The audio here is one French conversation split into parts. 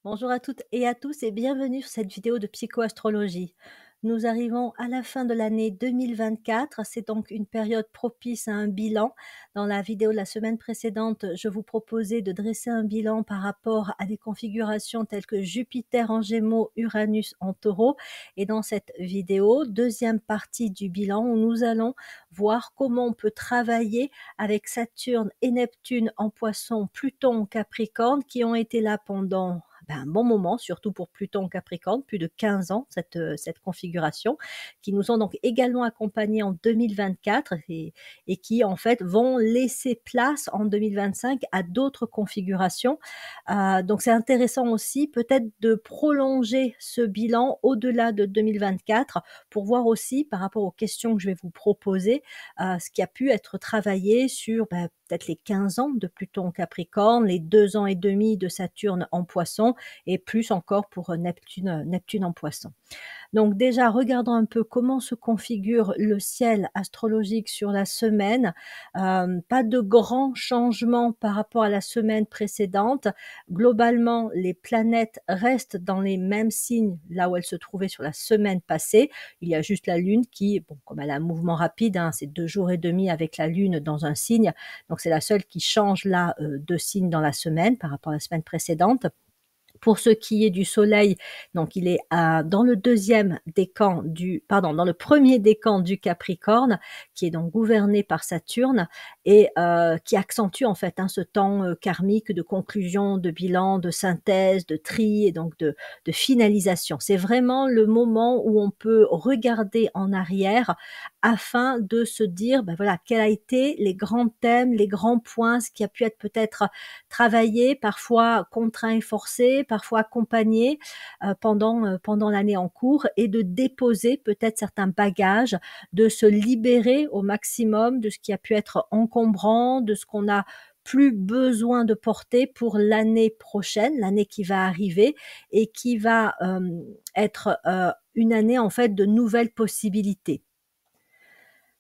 Bonjour à toutes et à tous et bienvenue sur cette vidéo de psychoastrologie. Nous arrivons à la fin de l'année 2024, c'est donc une période propice à un bilan. Dans la vidéo de la semaine précédente, je vous proposais de dresser un bilan par rapport à des configurations telles que Jupiter en Gémeaux, Uranus en Taureau. Et dans cette vidéo, deuxième partie du bilan, où nous allons voir comment on peut travailler avec Saturne et Neptune en Poisson, Pluton en Capricorne, qui ont été là pendant un bon moment, surtout pour Pluton en Capricorne, plus de 15 ans, cette configuration, qui nous ont donc également accompagnés en 2024 et qui, en fait, vont laisser place en 2025 à d'autres configurations. Donc, c'est intéressant aussi peut-être de prolonger ce bilan au-delà de 2024 pour voir aussi, par rapport aux questions que je vais vous proposer, ce qui a pu être travaillé sur peut-être les 15 ans de Pluton en Capricorne, les 2 ans et demi de Saturne en Poisson et plus encore pour Neptune en Poisson. Donc déjà, regardons un peu comment se configure le ciel astrologique sur la semaine. Pas de grands changements par rapport à la semaine précédente. Globalement, les planètes restent dans les mêmes signes là où elles se trouvaient sur la semaine passée. Il y a juste la Lune qui, bon, comme elle a un mouvement rapide, c'est 2 jours et demi avec la Lune dans un signe, donc c'est la seule qui change là de signe dans la semaine par rapport à la semaine précédente. Pour ce qui est du Soleil, donc il est dans le dans le premier décan du Capricorne, qui est donc gouverné par Saturne et qui accentue en fait ce temps karmique de conclusion, de bilan, de synthèse, de tri et donc de finalisation. C'est vraiment le moment où on peut regarder en arrière afin de se dire, voilà, quels a été les grands thèmes, les grands points, ce qui a pu être peut-être travaillé, parfois contraint et forcé, parfois accompagné pendant l'année en cours et de déposer peut-être certains bagages, de se libérer au maximum de ce qui a pu être encombrant, de ce qu'on a plus besoin de porter pour l'année prochaine, l'année qui va arriver et qui va être une année en fait de nouvelles possibilités.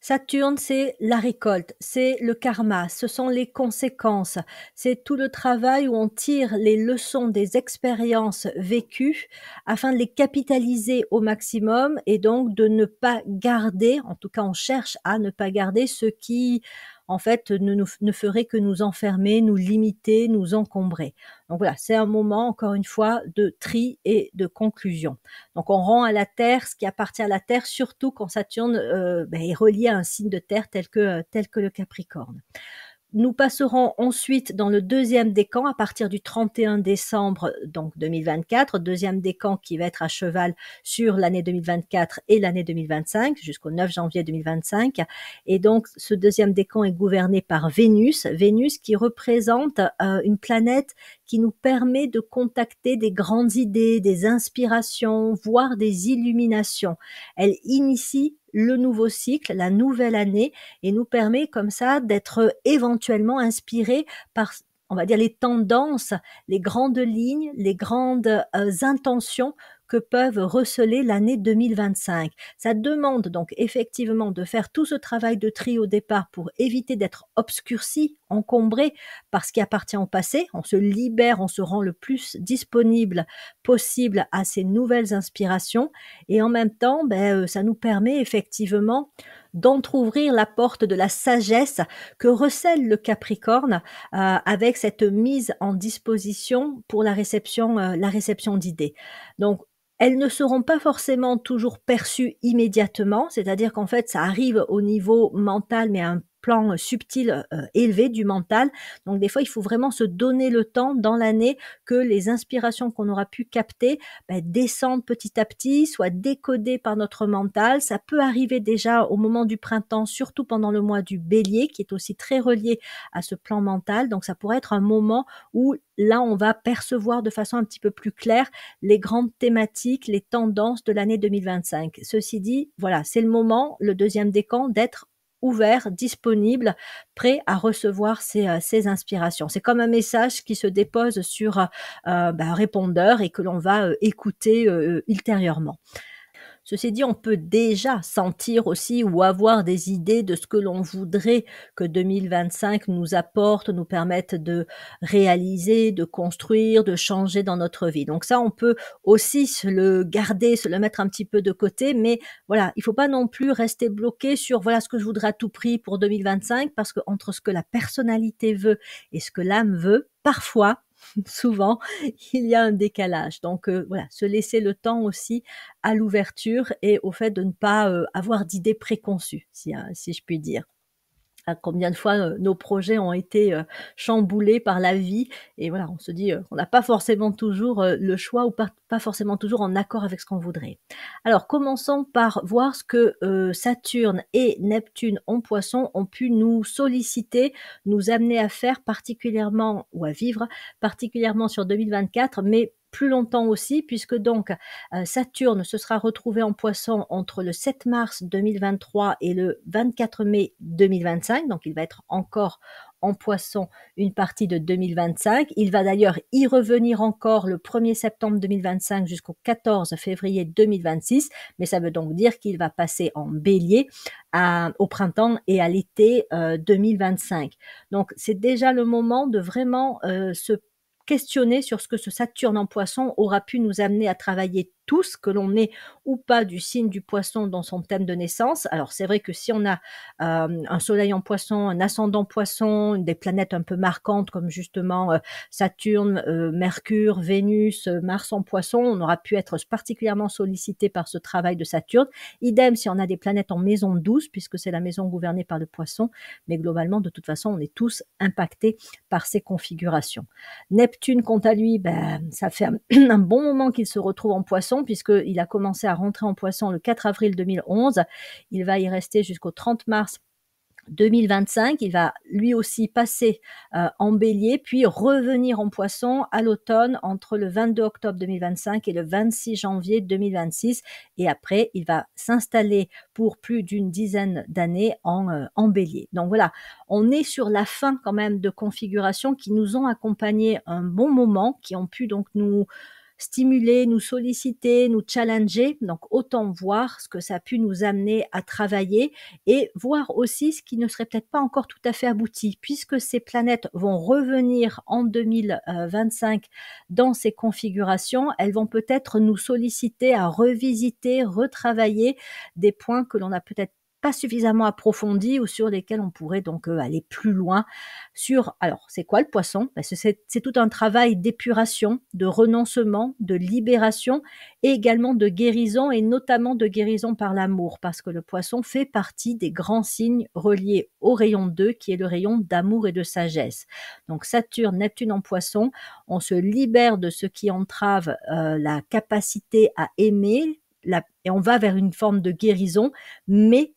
Saturne, c'est la récolte, c'est le karma, ce sont les conséquences, c'est tout le travail où on tire les leçons des expériences vécues afin de les capitaliser au maximum et donc de ne pas garder, en tout cas on cherche à ne pas garder ce qui en fait ne ferait que nous enfermer, nous limiter, nous encombrer. Donc voilà, c'est un moment encore une fois de tri et de conclusion. Donc on rend à la Terre ce qui appartient à la Terre, surtout quand Saturne est relié à un signe de terre tel que le Capricorne. Nous passerons ensuite dans le deuxième décan à partir du 31 décembre donc 2024, deuxième décan qui va être à cheval sur l'année 2024 et l'année 2025 jusqu'au 9 janvier 2025. Et donc ce deuxième décan est gouverné par Vénus, Vénus qui représente une planète qui nous permet de contacter des grandes idées, des inspirations, voire des illuminations. Elle initie le nouveau cycle, la nouvelle année, et nous permet comme ça d'être éventuellement inspirés par, on va dire, les tendances, les grandes lignes, les grandes intentions que peuvent receler l'année 2025. Ça demande donc effectivement de faire tout ce travail de tri au départ pour éviter d'être obscurci, encombré par ce qui appartient au passé. On se libère, on se rend le plus disponible possible à ces nouvelles inspirations et en même temps, ça nous permet effectivement d'entrouvrir la porte de la sagesse que recèle le Capricorne avec cette mise en disposition pour la réception d'idées. Donc, elles ne seront pas forcément toujours perçues immédiatement, c'est-à-dire qu'en fait, ça arrive au niveau mental, mais à un plan subtil élevé du mental. Donc, des fois, il faut vraiment se donner le temps dans l'année que les inspirations qu'on aura pu capter descendent petit à petit, soient décodées par notre mental. Ça peut arriver déjà au moment du printemps, surtout pendant le mois du Bélier, qui est aussi très relié à ce plan mental. Donc, ça pourrait être un moment où là, on va percevoir de façon un petit peu plus claire les grandes thématiques, les tendances de l'année 2025. Ceci dit, voilà, c'est le moment, le deuxième décan, d'être ouvert, disponible, prêt à recevoir ces inspirations. C'est comme un message qui se dépose sur un répondeur et que l'on va écouter ultérieurement. Ceci dit, on peut déjà sentir aussi ou avoir des idées de ce que l'on voudrait que 2025 nous apporte, nous permette de réaliser, de construire, de changer dans notre vie. Donc ça, on peut aussi se le garder, se le mettre un petit peu de côté, mais voilà, il faut pas non plus rester bloqué sur voilà ce que je voudrais à tout prix pour 2025, parce que entre ce que la personnalité veut et ce que l'âme veut, parfois, souvent, il y a un décalage. Donc voilà, se laisser le temps aussi à l'ouverture et au fait de ne pas avoir d'idées préconçues, si je puis dire. À combien de fois nos projets ont été chamboulés par la vie et voilà, on se dit on n'a pas forcément toujours le choix ou pas forcément toujours en accord avec ce qu'on voudrait. Alors commençons par voir ce que Saturne et Neptune en Poisson ont pu nous solliciter, nous amener à faire particulièrement ou à vivre particulièrement sur 2024, mais plus longtemps aussi, puisque donc Saturne se sera retrouvé en Poisson entre le 7 mars 2023 et le 24 mai 2025, donc il va être encore en Poisson une partie de 2025. Il va d'ailleurs y revenir encore le 1er septembre 2025 jusqu'au 14 février 2026, mais ça veut donc dire qu'il va passer en Bélier au printemps et à l'été 2025. Donc c'est déjà le moment de vraiment se questionner sur ce que ce Saturne en Poisson aura pu nous amener à travailler tous, que l'on est ou pas du signe du Poisson dans son thème de naissance. Alors c'est vrai que si on a un soleil en Poisson, un ascendant Poisson, des planètes un peu marquantes comme justement Saturne, Mercure, Vénus, Mars en Poisson, on aura pu être particulièrement sollicité par ce travail de Saturne. Idem si on a des planètes en maison 12, puisque c'est la maison gouvernée par le Poisson, mais globalement de toute façon on est tous impactés par ces configurations. Neptune, quant à lui, ça fait un bon moment qu'il se retrouve en Poisson, puisqu'il a commencé à rentrer en Poisson le 4 avril 2011. Il va y rester jusqu'au 30 mars 2025, il va lui aussi passer en Bélier, puis revenir en Poisson à l'automne entre le 22 octobre 2025 et le 26 janvier 2026. Et après, il va s'installer pour plus d'une dizaine d'années en Bélier. Donc voilà, on est sur la fin quand même de configurations qui nous ont accompagnés un bon moment, qui ont pu donc nous stimuler, nous solliciter, nous challenger. Donc autant voir ce que ça a pu nous amener à travailler et voir aussi ce qui ne serait peut-être pas encore tout à fait abouti, puisque ces planètes vont revenir en 2025 dans ces configurations. Elles vont peut-être nous solliciter à revisiter, retravailler des points que l'on a peut-être pas suffisamment approfondis ou sur lesquels on pourrait donc aller plus loin. Alors, c'est quoi le Poisson? C'est tout un travail d'épuration, de renoncement, de libération et également de guérison, et notamment de guérison par l'amour, parce que le Poisson fait partie des grands signes reliés au rayon 2, qui est le rayon d'amour et de sagesse. Donc Saturne, Neptune en Poisson, on se libère de ce qui entrave la capacité à aimer, et on va vers une forme de guérison, mais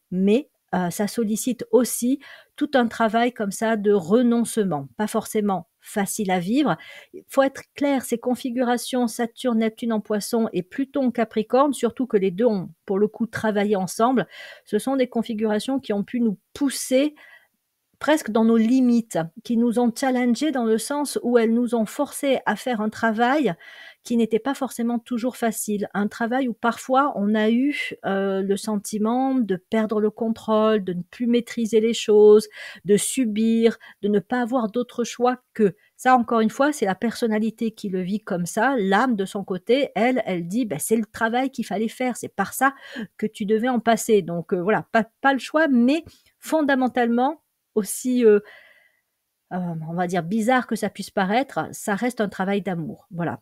ça sollicite aussi tout un travail comme ça de renoncement, pas forcément facile à vivre. Il faut être clair, ces configurations Saturne, Neptune en Poisson et Pluton en Capricorne, surtout que les deux ont pour le coup travaillé ensemble, ce sont des configurations qui ont pu nous pousser presque dans nos limites, qui nous ont challengés dans le sens où elles nous ont forcés à faire un travail qui n'était pas forcément toujours facile. Un travail où parfois on a eu le sentiment de perdre le contrôle, de ne plus maîtriser les choses, de subir, de ne pas avoir d'autre choix que. Ça, encore une fois, c'est la personnalité qui le vit comme ça. L'âme, de son côté, elle dit, c'est le travail qu'il fallait faire. C'est par ça que tu devais en passer. Donc voilà, pas le choix, mais fondamentalement, aussi, on va dire bizarre que ça puisse paraître, ça reste un travail d'amour, voilà.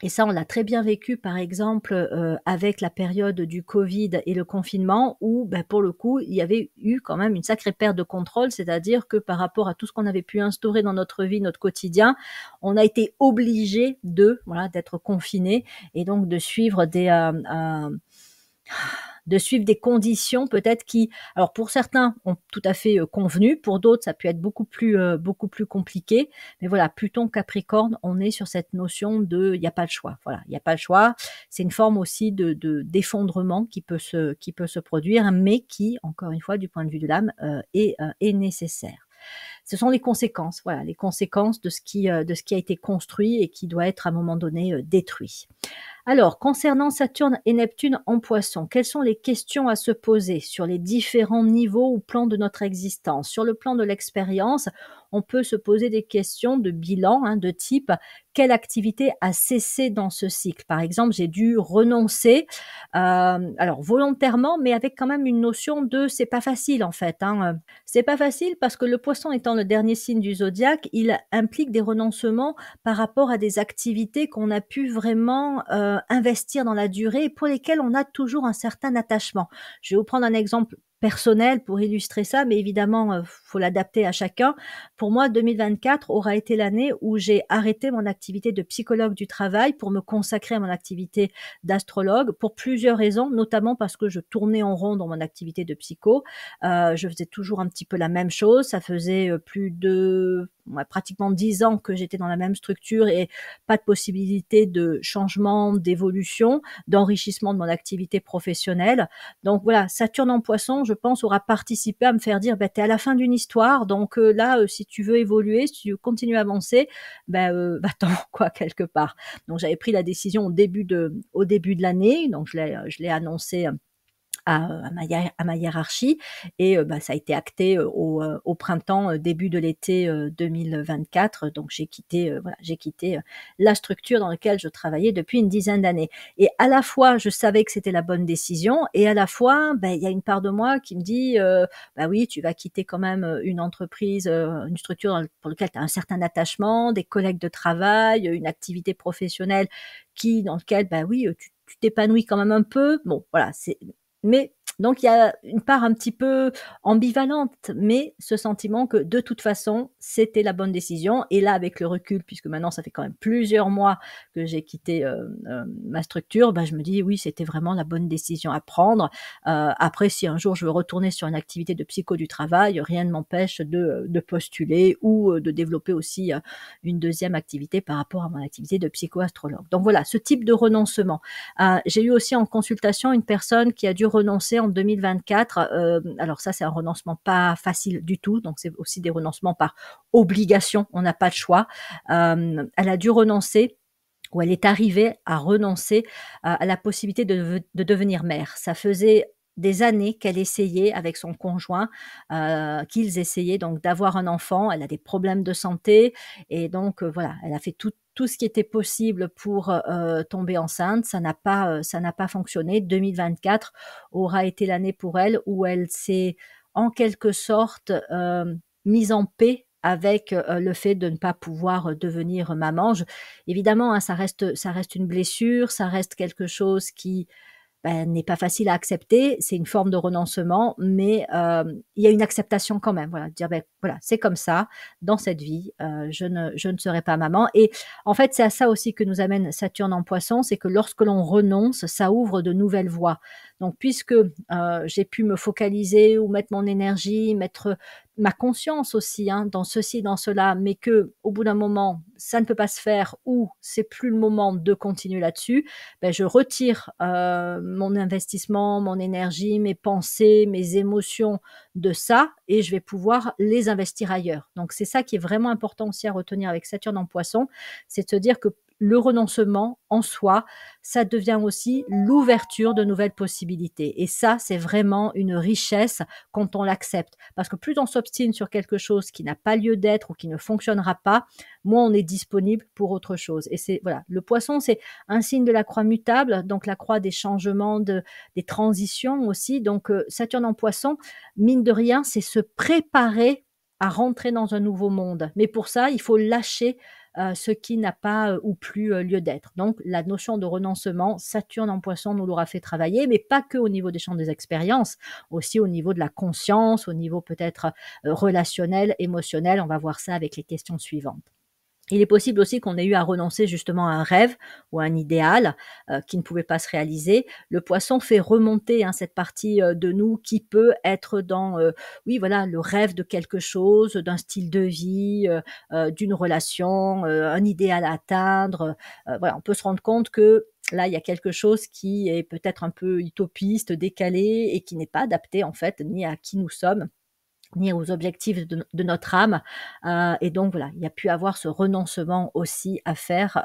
Et ça, on l'a très bien vécu, par exemple, avec la période du Covid et le confinement où, pour le coup, il y avait eu quand même une sacrée perte de contrôle, c'est-à-dire que par rapport à tout ce qu'on avait pu instaurer dans notre vie, notre quotidien, on a été obligé d'être confiné et donc de suivre des conditions peut-être qui, alors pour certains, ont tout à fait convenu, pour d'autres, ça peut être beaucoup plus compliqué. Mais voilà, Pluton Capricorne, on est sur cette notion de, il n'y a pas le choix. Voilà, il n'y a pas le choix. C'est une forme aussi d'effondrement qui peut se produire, mais qui, encore une fois, du point de vue de l'âme, est nécessaire. Ce sont les conséquences, voilà, les conséquences de ce qui a été construit et qui doit être à un moment donné détruit. Alors, concernant Saturne et Neptune en Poisson, quelles sont les questions à se poser sur les différents niveaux ou plans de notre existence? Sur le plan de l'expérience, on peut se poser des questions de bilan, hein, de type quelle activité a cessé dans ce cycle? Par exemple, j'ai dû renoncer, alors volontairement, mais avec quand même une notion de c'est pas facile en fait, hein. C'est pas facile parce que le Poisson étant le dernier signe du zodiaque, il implique des renoncements par rapport à des activités qu'on a pu vraiment, investir dans la durée et pour lesquelles on a toujours un certain attachement. Je vais vous prendre un exemple personnel pour illustrer ça, mais évidemment, faut l'adapter à chacun. Pour moi, 2024 aura été l'année où j'ai arrêté mon activité de psychologue du travail pour me consacrer à mon activité d'astrologue pour plusieurs raisons, notamment parce que je tournais en rond dans mon activité de psycho. Je faisais toujours un petit peu la même chose. Ça faisait, plus de ouais, pratiquement 10 ans que j'étais dans la même structure et pas de possibilité de changement, d'évolution, d'enrichissement de mon activité professionnelle. Donc voilà, Saturne en Poisson, je pense, aura participé à me faire dire: «Bah, tu es à la fin d'une histoire, donc là, si tu veux évoluer, si tu veux continuer à avancer, bah, va-t'en quoi, quelque part». Donc j'avais pris la décision au début de l'année, donc je l'ai annoncé, à ma hiérarchie et bah, ça a été acté, au printemps, début de l'été, 2024. Donc j'ai quitté, voilà, j'ai quitté, la structure dans laquelle je travaillais depuis une dizaine d'années et à la fois, je savais que c'était la bonne décision et à la fois, bah, il y a une part de moi qui me dit, «Bah, oui, tu vas quitter quand même, une entreprise, une structure pour lequel tu as un certain attachement, des collègues de travail, une activité professionnelle dans lequel, bah, oui, tu t'épanouis quand même un peu». Bon, voilà, mais donc il y a une part un petit peu ambivalente, mais ce sentiment que de toute façon, c'était la bonne décision et là, avec le recul, puisque maintenant ça fait quand même plusieurs mois que j'ai quitté, ma structure, bah, je me dis: «Oui, c'était vraiment la bonne décision à prendre». Après si un jour je veux retourner sur une activité de psycho du travail, rien ne m'empêche de postuler ou, de développer aussi, une deuxième activité par rapport à mon activité de psycho-astrologue. Donc voilà, ce type de renoncement. J'ai eu aussi en consultation une personne qui a dû renoncer en 2024. Alors ça, c'est un renoncement pas facile du tout, donc c'est aussi des renoncements par obligation, on n'a pas le choix. Elle a dû renoncer ou elle est arrivée à renoncer à la possibilité de devenir mère. Ça faisait des années qu'elle essayait avec son conjoint, qu'ils essayaient donc d'avoir un enfant. Elle a des problèmes de santé et donc voilà, elle a fait tout ce qui était possible pour, tomber enceinte. Ça n'a pas fonctionné. 2024 aura été l'année pour elle où elle s'est en quelque sorte, mise en paix avec, le fait de ne pas pouvoir, devenir maman. Évidemment, hein, ça reste une blessure, ça reste quelque chose qui, bah, n'est pas facile à accepter. C'est une forme de renoncement, mais il y a une acceptation quand même, voilà, de dire: «Beh, voilà, c'est comme ça dans cette vie, je ne serai pas maman» et en fait, c'est à ça aussi que nous amène Saturne en Poisson, c'est que lorsque l'on renonce, ça ouvre de nouvelles voies. Donc puisque, j'ai pu me focaliser ou mettre mon énergie, mettre ma conscience aussi, hein, dans ceci, dans cela, mais que au bout d'un moment, ça ne peut pas se faire ou c'est plus le moment de continuer là-dessus, beh, je retire, mon investissement, mon énergie, mes pensées, mes émotions de ça et je vais pouvoir les investir ailleurs. Donc c'est ça qui est vraiment important aussi à retenir avec Saturne en Poisson, c'est de se dire que le renoncement en soi, ça devient aussi l'ouverture de nouvelles possibilités et ça, c'est vraiment une richesse quand on l'accepte. Parce que plus on s'obstine sur quelque chose qui n'a pas lieu d'être ou qui ne fonctionnera pas, moins on est disponible pour autre chose et c'est voilà, le Poisson, c'est un signe de la croix mutable, donc la croix des changements, des transitions aussi. Donc, Saturne en Poisson, mine de rien, c'est se préparer à rentrer dans un nouveau monde. Mais pour ça, il faut lâcher ce qui n'a pas ou plus lieu d'être. Donc, la notion de renoncement, Saturne en Poisson nous l'aura fait travailler, mais pas que au niveau des champs des expériences, aussi au niveau de la conscience, au niveau peut-être relationnel, émotionnel. On va voir ça avec les questions suivantes. Il est possible aussi qu'on ait eu à renoncer justement à un rêve ou à un idéal, qui ne pouvait pas se réaliser. Le Poisson fait remonter, hein, cette partie, de nous qui peut être dans, oui voilà, le rêve de quelque chose, d'un style de vie, d'une relation, un idéal à atteindre, voilà, on peut se rendre compte que là, il y a quelque chose qui est peut-être un peu utopiste, décalé et qui n'est pas adapté en fait, ni à qui nous sommes ni aux objectifs de notre âme. Et donc voilà, il y a pu avoir ce renoncement aussi à faire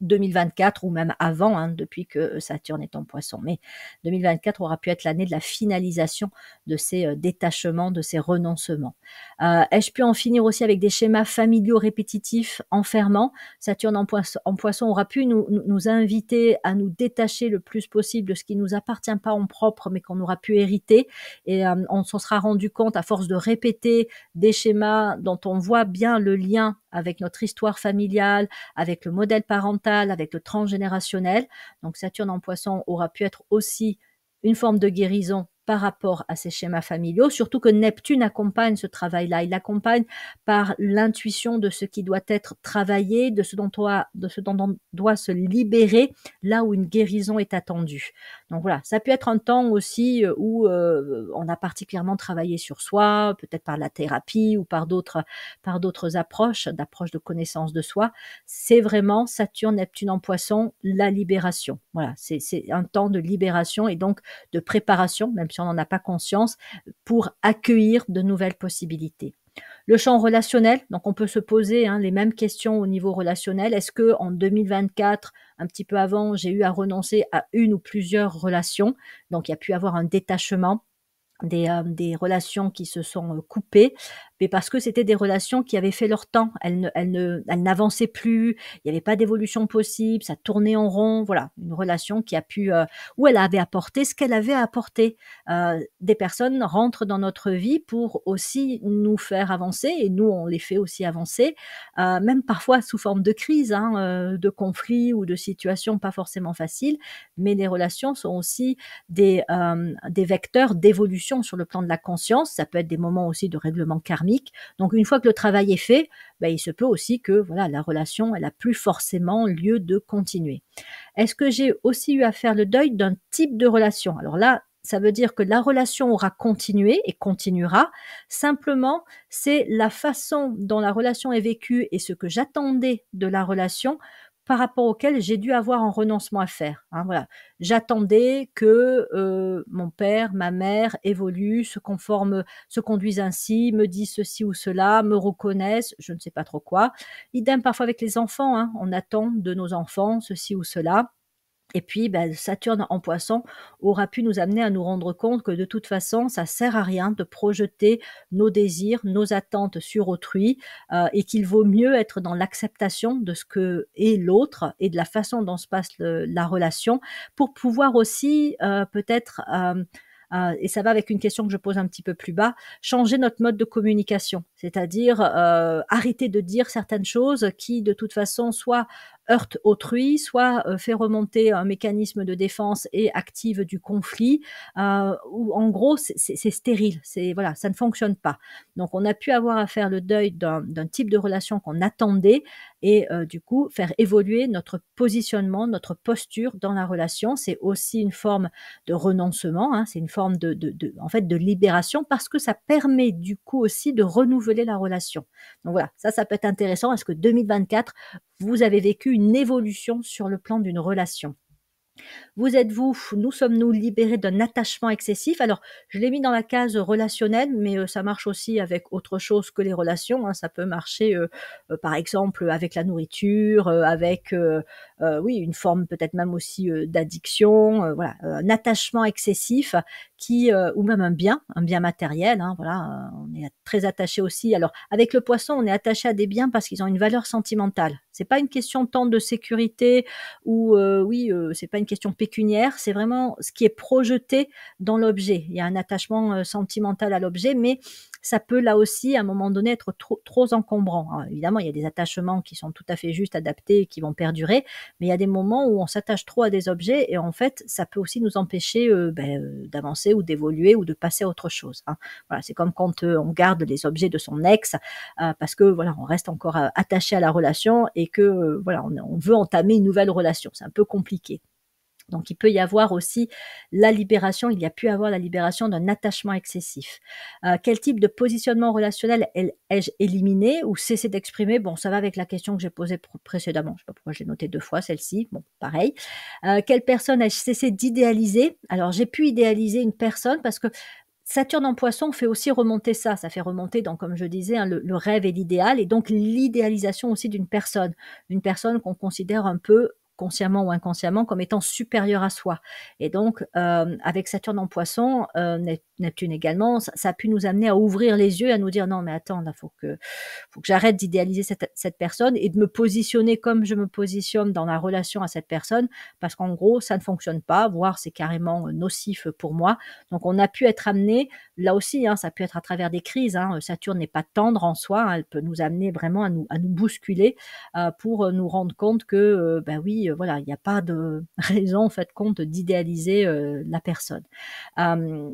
2024 ou même avant, hein, depuis que Saturne est en Poisson. Mais 2024 aura pu être l'année de la finalisation de ces détachements, de ces renoncements. Ai-je pu en finir aussi avec des schémas familiaux répétitifs, enfermants? Saturne en Poisson aura pu nous inviter à nous détacher le plus possible de ce qui ne nous appartient pas en propre, mais qu'on aura pu hériter. Et on s'en sera rendu compte à force de répéter des schémas dont on voit bien le lien avec notre histoire familiale, avec le modèle parental, avec le transgénérationnel. Donc Saturne en Poisson aura pu être aussi une forme de guérison par rapport à ces schémas familiaux, surtout que Neptune accompagne ce travail-là. Il l'accompagne par l'intuition de ce qui doit être travaillé, de ce dont on doit se libérer, là où une guérison est attendue. Donc voilà, ça peut être un temps aussi où on a particulièrement travaillé sur soi, peut-être par la thérapie ou par d'autres approches, d'approches de connaissance de soi. C'est vraiment Saturne, Neptune en Poisson, la libération. Voilà, c'est un temps de libération et donc de préparation, même si on n'en a pas conscience, pour accueillir de nouvelles possibilités. Le champ relationnel, donc on peut se poser les mêmes questions au niveau relationnel. Est-ce que en 2024, un petit peu avant, j'ai eu à renoncer à une ou plusieurs relations? Donc il y a pu avoir un détachement, des relations qui se sont coupées, mais parce que c'était des relations qui avaient fait leur temps. Elles n'avançaient plus, il n'y avait pas d'évolution possible, ça tournait en rond. Voilà, une relation qui a pu, où elle avait apporté ce qu'elle avait à apporter. Des personnes rentrent dans notre vie pour aussi nous faire avancer, et nous, on les fait aussi avancer, même parfois sous forme de crise, de conflits ou de situations pas forcément faciles, mais les relations sont aussi des vecteurs d'évolution sur le plan de la conscience. Ça peut être des moments aussi de règlement karmique. Donc une fois que le travail est fait, il se peut aussi que voilà, la relation, elle a plus forcément lieu de continuer. Est-ce que j'ai aussi eu à faire le deuil d'un type de relation? Alors là, ça veut dire que la relation aura continué et continuera. Simplement, c'est la façon dont la relation est vécue et ce que j'attendais de la relation par rapport auquel j'ai dû avoir un renoncement à faire. Voilà. J'attendais que mon père, ma mère évoluent, se conforment, se conduisent ainsi, me disent ceci ou cela, me reconnaissent, je ne sais pas trop quoi. Idem parfois avec les enfants, on attend de nos enfants ceci ou cela. Et puis, Saturne en Poisson aura pu nous amener à nous rendre compte que de toute façon, ça sert à rien de projeter nos désirs, nos attentes sur autrui, et qu'il vaut mieux être dans l'acceptation de ce que est l'autre et de la façon dont se passe la relation pour pouvoir aussi peut-être et ça va avec une question que je pose un petit peu plus bas, changer notre mode de communication, c'est-à-dire arrêter de dire certaines choses qui de toute façon soit heurte autrui, soit fait remonter un mécanisme de défense et active du conflit, ou en gros c'est stérile, voilà, ça ne fonctionne pas. Donc on a pu avoir à faire le deuil d'un type de relation qu'on attendait et du coup faire évoluer notre positionnement, notre posture dans la relation. C'est aussi une forme de renoncement, c'est une forme en fait de libération parce que ça permet du coup aussi de renouveler la relation. Donc voilà, ça peut être intéressant. Est-ce que 2024 vous avez vécu une évolution sur le plan d'une relation? Vous êtes-vous, nous sommes-nous libérés d'un attachement excessif? Alors, je l'ai mis dans la case relationnelle, mais ça marche aussi avec autre chose que les relations, Ça peut marcher, par exemple, avec la nourriture, avec, oui, une forme peut-être même aussi, d'addiction, voilà, un attachement excessif qui, ou même un bien matériel, voilà, on est très attaché aussi. Alors, avec le Poisson, on est attaché à des biens parce qu'ils ont une valeur sentimentale. C'est pas une question tant de sécurité ou oui, c'est pas une question pécuniaire, c'est vraiment ce qui est projeté dans l'objet. Il y a un attachement sentimental à l'objet, mais ça peut là aussi à un moment donné être trop encombrant. Alors, évidemment, il y a des attachements qui sont tout à fait juste adaptés et qui vont perdurer, mais il y a des moments où on s'attache trop à des objets et en fait ça peut aussi nous empêcher d'avancer ou d'évoluer ou de passer à autre chose. Voilà, c'est comme quand on garde les objets de son ex parce que voilà, on reste encore attaché à la relation et que voilà, on veut entamer une nouvelle relation. C'est un peu compliqué. Donc, il peut y avoir aussi la libération, il y a pu avoir la libération d'un attachement excessif. Quel type de positionnement relationnel ai-je éliminé ou cessé d'exprimer? Bon, ça va avec la question que j'ai posée précédemment. Je ne sais pas pourquoi je l'ai notée 2 fois, celle-ci. Bon, pareil. Quelle personne ai-je cessé d'idéaliser? Alors, j'ai pu idéaliser une personne parce que Saturne en Poisson fait aussi remonter ça. Ça fait remonter donc comme je disais, hein, le rêve et l'idéal et donc l'idéalisation aussi d'une personne. Une personne qu'on considère un peu, consciemment ou inconsciemment, comme étant supérieure à soi et donc avec Saturne en Poisson, Neptune également, ça a pu nous amener à ouvrir les yeux, à nous dire: «Non mais attends, là, faut que j'arrête d'idéaliser cette personne et de me positionner comme je me positionne dans la relation à cette personne, parce qu'en gros, ça ne fonctionne pas, voire c'est carrément nocif pour moi. Donc, on a pu être amené, là aussi, hein, ça peut être à travers des crises. Hein, Saturne n'est pas tendre en soi, hein, elle peut nous amener vraiment à nous bousculer pour nous rendre compte que, ben oui, voilà, il n'y a pas de raison, en fait, compte d'idéaliser la personne. Euh,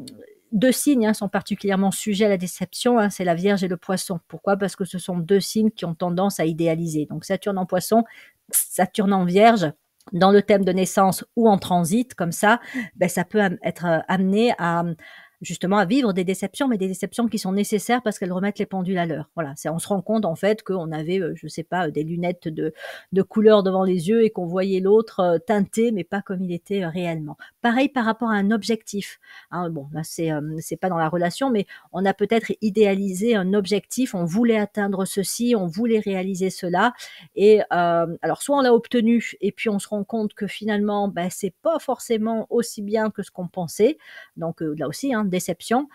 deux signes hein, sont particulièrement sujets à la déception, hein, c'est la Vierge et le Poisson. Pourquoi? Parce que ce sont deux signes qui ont tendance à idéaliser. Donc Saturne en Poisson, Saturne en Vierge, dans le thème de naissance ou en transit, comme ça, ben, ça peut être amené à justement à vivre des déceptions, mais des déceptions qui sont nécessaires parce qu'elles remettent les pendules à l'heure. Voilà, on se rend compte en fait qu'on avait, je sais pas, des lunettes de couleur devant les yeux et qu'on voyait l'autre teinté, mais pas comme il était réellement. Pareil par rapport à un objectif. Hein, bon, là c'est pas dans la relation, mais on a peut-être idéalisé un objectif, on voulait atteindre ceci, on voulait réaliser cela, et alors soit on l'a obtenu et puis on se rend compte que finalement, ben, c'est pas forcément aussi bien que ce qu'on pensait, donc là aussi, hein, déception,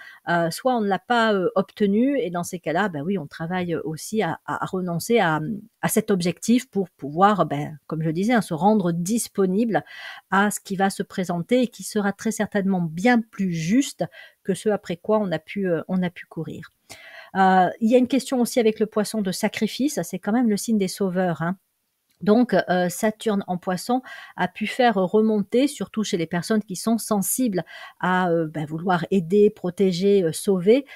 soit on ne l'a pas obtenu et dans ces cas-là, ben oui, on travaille aussi à renoncer à cet objectif pour pouvoir, ben, comme je disais, hein, se rendre disponible à ce qui va se présenter et qui sera très certainement bien plus juste que ce après quoi on a pu courir. Il y a une question aussi avec le Poisson de sacrifice, c'est quand même le signe des sauveurs, hein. Donc, Saturne en Poisson a pu faire remonter, surtout chez les personnes qui sont sensibles à, bah, vouloir aider, protéger, sauver,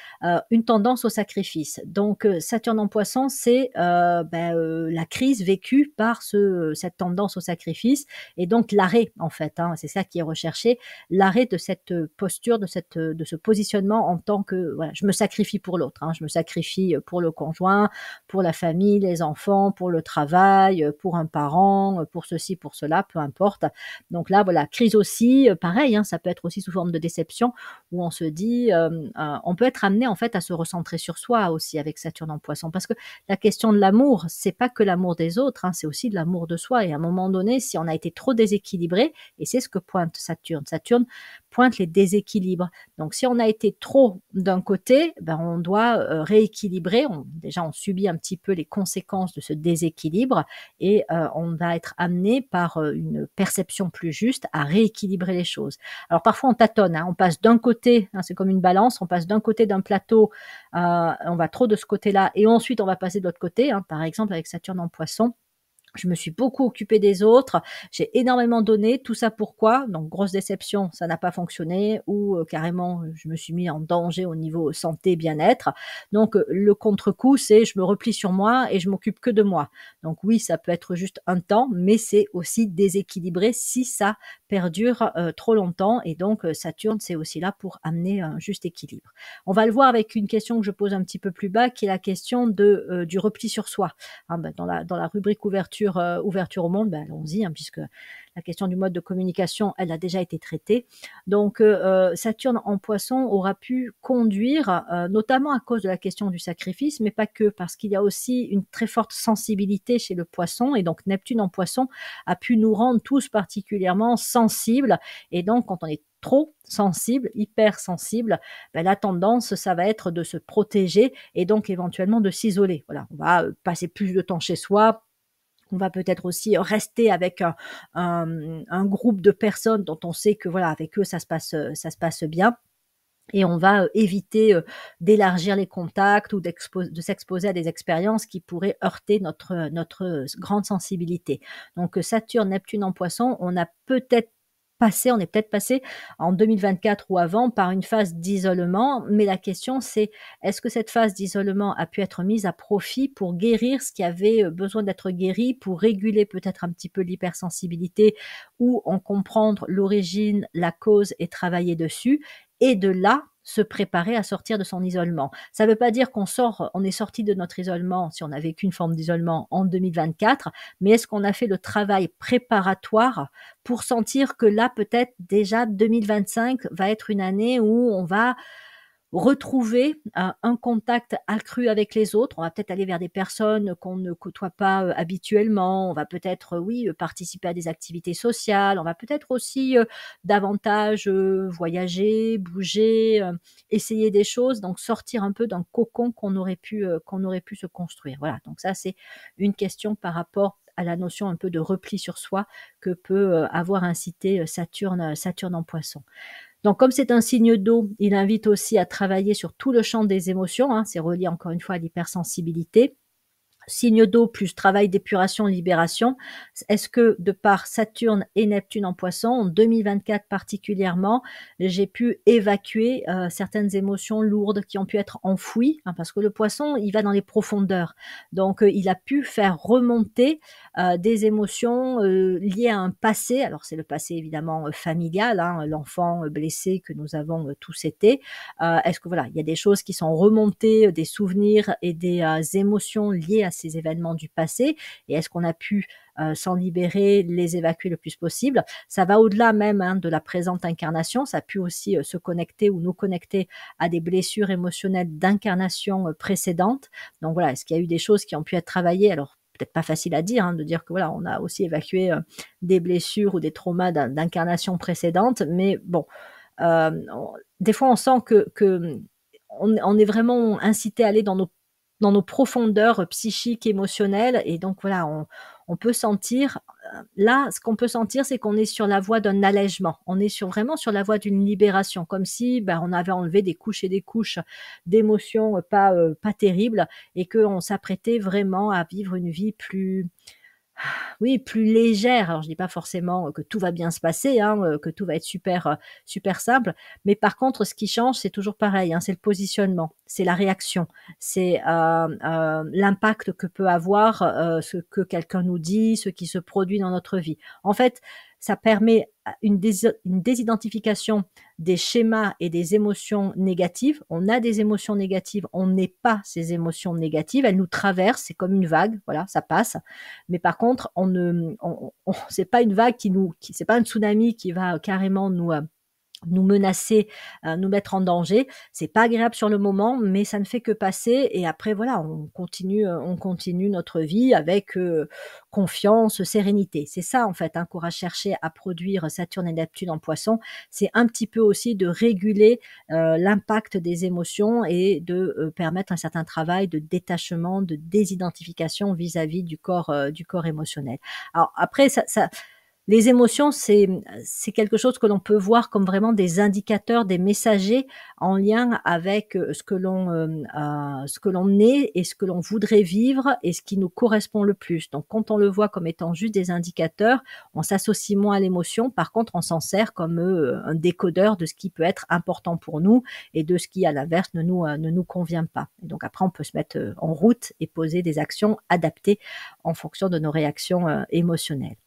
une tendance au sacrifice. Donc, Saturne en Poisson, c'est, bah, la crise vécue par cette tendance au sacrifice et donc l'arrêt, en fait, hein, c'est ça qui est recherché, l'arrêt de cette, posture, de ce positionnement en tant que, voilà, je me sacrifie pour l'autre, hein. Je me sacrifie, pour le conjoint, pour la famille, les enfants, pour le travail, pour un parent, pour ceci, pour cela, peu importe. Donc là, voilà, crise aussi, pareil, hein, ça peut être aussi sous forme de déception où on se dit, on peut être amené en fait à se recentrer sur soi aussi avec Saturne en Poisson. Parce que la question de l'amour, c'est pas que l'amour des autres, hein, c'est aussi de l'amour de soi. Et à un moment donné, si on a été trop déséquilibré, et c'est ce que pointe Saturne, Saturne pointe les déséquilibres. Donc si on a été trop d'un côté, ben, on doit rééquilibrer. Déjà, on subit un petit peu les conséquences de ce déséquilibre et on va être amené par une perception plus juste à rééquilibrer les choses. Alors parfois on tâtonne, hein, on passe d'un côté, hein, c'est comme une balance, on passe d'un côté d'un plateau, on va trop de ce côté-là et ensuite on va passer de l'autre côté, hein, par exemple avec Saturne en Poisson. Je me suis beaucoup occupée des autres, j'ai énormément donné, tout ça pourquoi? Donc grosse déception, ça n'a pas fonctionné ou carrément, je me suis mis en danger au niveau santé, bien-être. Donc le contre-coup, c'est je me replie sur moi et je m'occupe que de moi. Donc oui, ça peut être juste un temps, mais c'est aussi déséquilibré si ça perdure, trop longtemps et donc Saturne, c'est aussi là pour amener un juste équilibre. On va le voir avec une question que je pose un petit peu plus bas, qui est la question du repli sur soi. Hein, bah, dans la rubrique ouverture, ouverture au monde, ben, allons-y, hein, puisque la question du mode de communication, elle a déjà été traitée. Donc, Saturne en Poisson aura pu conduire, notamment à cause de la question du sacrifice, mais pas que, parce qu'il y a aussi une très forte sensibilité chez le Poisson, et donc Neptune en Poisson a pu nous rendre tous particulièrement sensibles, et donc quand on est trop sensible, hyper sensible, ben, la tendance, ça va être de se protéger et donc éventuellement de s'isoler. Voilà, on va passer plus de temps chez soi. On va peut-être aussi rester avec un groupe de personnes dont on sait que voilà, avec eux, ça se passe bien. Et on va éviter d'élargir les contacts ou de s'exposer à des expériences qui pourraient heurter notre grande sensibilité. Donc Saturne, Neptune en Poisson, on est peut-être passé en 2024 ou avant par une phase d'isolement, mais la question c'est est-ce que cette phase d'isolement a pu être mise à profit pour guérir ce qui avait besoin d'être guéri, pour réguler peut-être un petit peu l'hypersensibilité ou en comprendre l'origine, la cause et travailler dessus et de là, se préparer à sortir de son isolement. Ça ne veut pas dire on est sorti de notre isolement si on a vécu une forme d'isolement en 2024, mais est-ce qu'on a fait le travail préparatoire pour sentir que là, peut-être déjà 2025 va être une année où on va retrouver, un contact accru avec les autres. On va peut-être aller vers des personnes qu'on ne côtoie pas, habituellement. On va peut-être, oui, participer à des activités sociales. On va peut-être aussi, davantage, voyager, bouger, essayer des choses, donc sortir un peu d'un cocon qu'on aurait pu se construire. Voilà, donc ça, c'est une question par rapport à la notion un peu de repli sur soi que peut, avoir incité, Saturne en Poisson. Donc comme c'est un signe d'eau, il invite aussi à travailler sur tout le champ des émotions, hein, c'est relié encore une fois à l'hypersensibilité. Signe d'eau plus travail d'épuration, libération. Est-ce que de par Saturne et Neptune en Poisson, en 2024 particulièrement, j'ai pu évacuer, certaines émotions lourdes qui ont pu être enfouies, hein, parce que le Poisson, il va dans les profondeurs. Donc, il a pu faire remonter, des émotions, liées à un passé. Alors c'est le passé évidemment, familial, hein, l'enfant, blessé que nous avons, tous été. Est-ce que voilà, il y a des choses qui sont remontées, des souvenirs et des, émotions liées à ces événements du passé et est-ce qu'on a pu, s'en libérer, les évacuer le plus possible? Ça va au-delà même, hein, de la présente incarnation, ça a pu aussi, se connecter ou nous connecter à des blessures émotionnelles d'incarnations, précédentes. Donc voilà, est-ce qu'il y a eu des choses qui ont pu être travaillées? Alors peut-être pas facile à dire, hein, de dire que voilà, on a aussi évacué, des blessures ou des traumas d'incarnations précédentes, mais bon, on des fois on sent que on est vraiment incité à aller dans nos profondeurs psychiques, émotionnelles et donc voilà, on peut sentir, là, ce qu'on peut sentir, c'est qu'on est sur la voie d'un allègement. On est vraiment sur la voie d'une libération, comme si, ben, on avait enlevé des couches et des couches d'émotions, pas terribles et qu'on s'apprêtait vraiment à vivre une vie plus oui, plus légère. Alors je dis pas forcément, que tout va bien se passer, hein, que tout va être super, super simple. Mais par contre, ce qui change, c'est toujours pareil, hein, c'est le positionnement, c'est la réaction, c'est, l'impact que peut avoir, ce que quelqu'un nous dit, ce qui se produit dans notre vie. En fait, ça permet à une désidentification des schémas et des émotions négatives. On a des émotions négatives, on n'est pas ces émotions négatives, elles nous traversent, c'est comme une vague, voilà, ça passe. Mais par contre, on ne, c'est pas une vague c'est pas un tsunami qui va carrément nous menacer, nous mettre en danger. C'est pas agréable sur le moment, mais ça ne fait que passer et après voilà, on continue notre vie avec, confiance, sérénité. C'est ça en fait, hein, qu'aura cherché à produire Saturne et Neptune en Poisson. C'est un petit peu aussi de réguler, l'impact des émotions et de, permettre un certain travail de détachement, de désidentification vis-à-vis du corps émotionnel. Alors après ça les émotions, c'est quelque chose que l'on peut voir comme vraiment des indicateurs, des messagers en lien avec, ce que l'on est et ce que l'on voudrait vivre et ce qui nous correspond le plus. Donc quand on le voit comme étant juste des indicateurs, on s'associe moins à l'émotion. Par contre, on s'en sert comme, un décodeur de ce qui peut être important pour nous et de ce qui, à l'inverse, ne nous convient pas. Et donc après, on peut se mettre, en route et poser des actions adaptées en fonction de nos réactions, émotionnelles.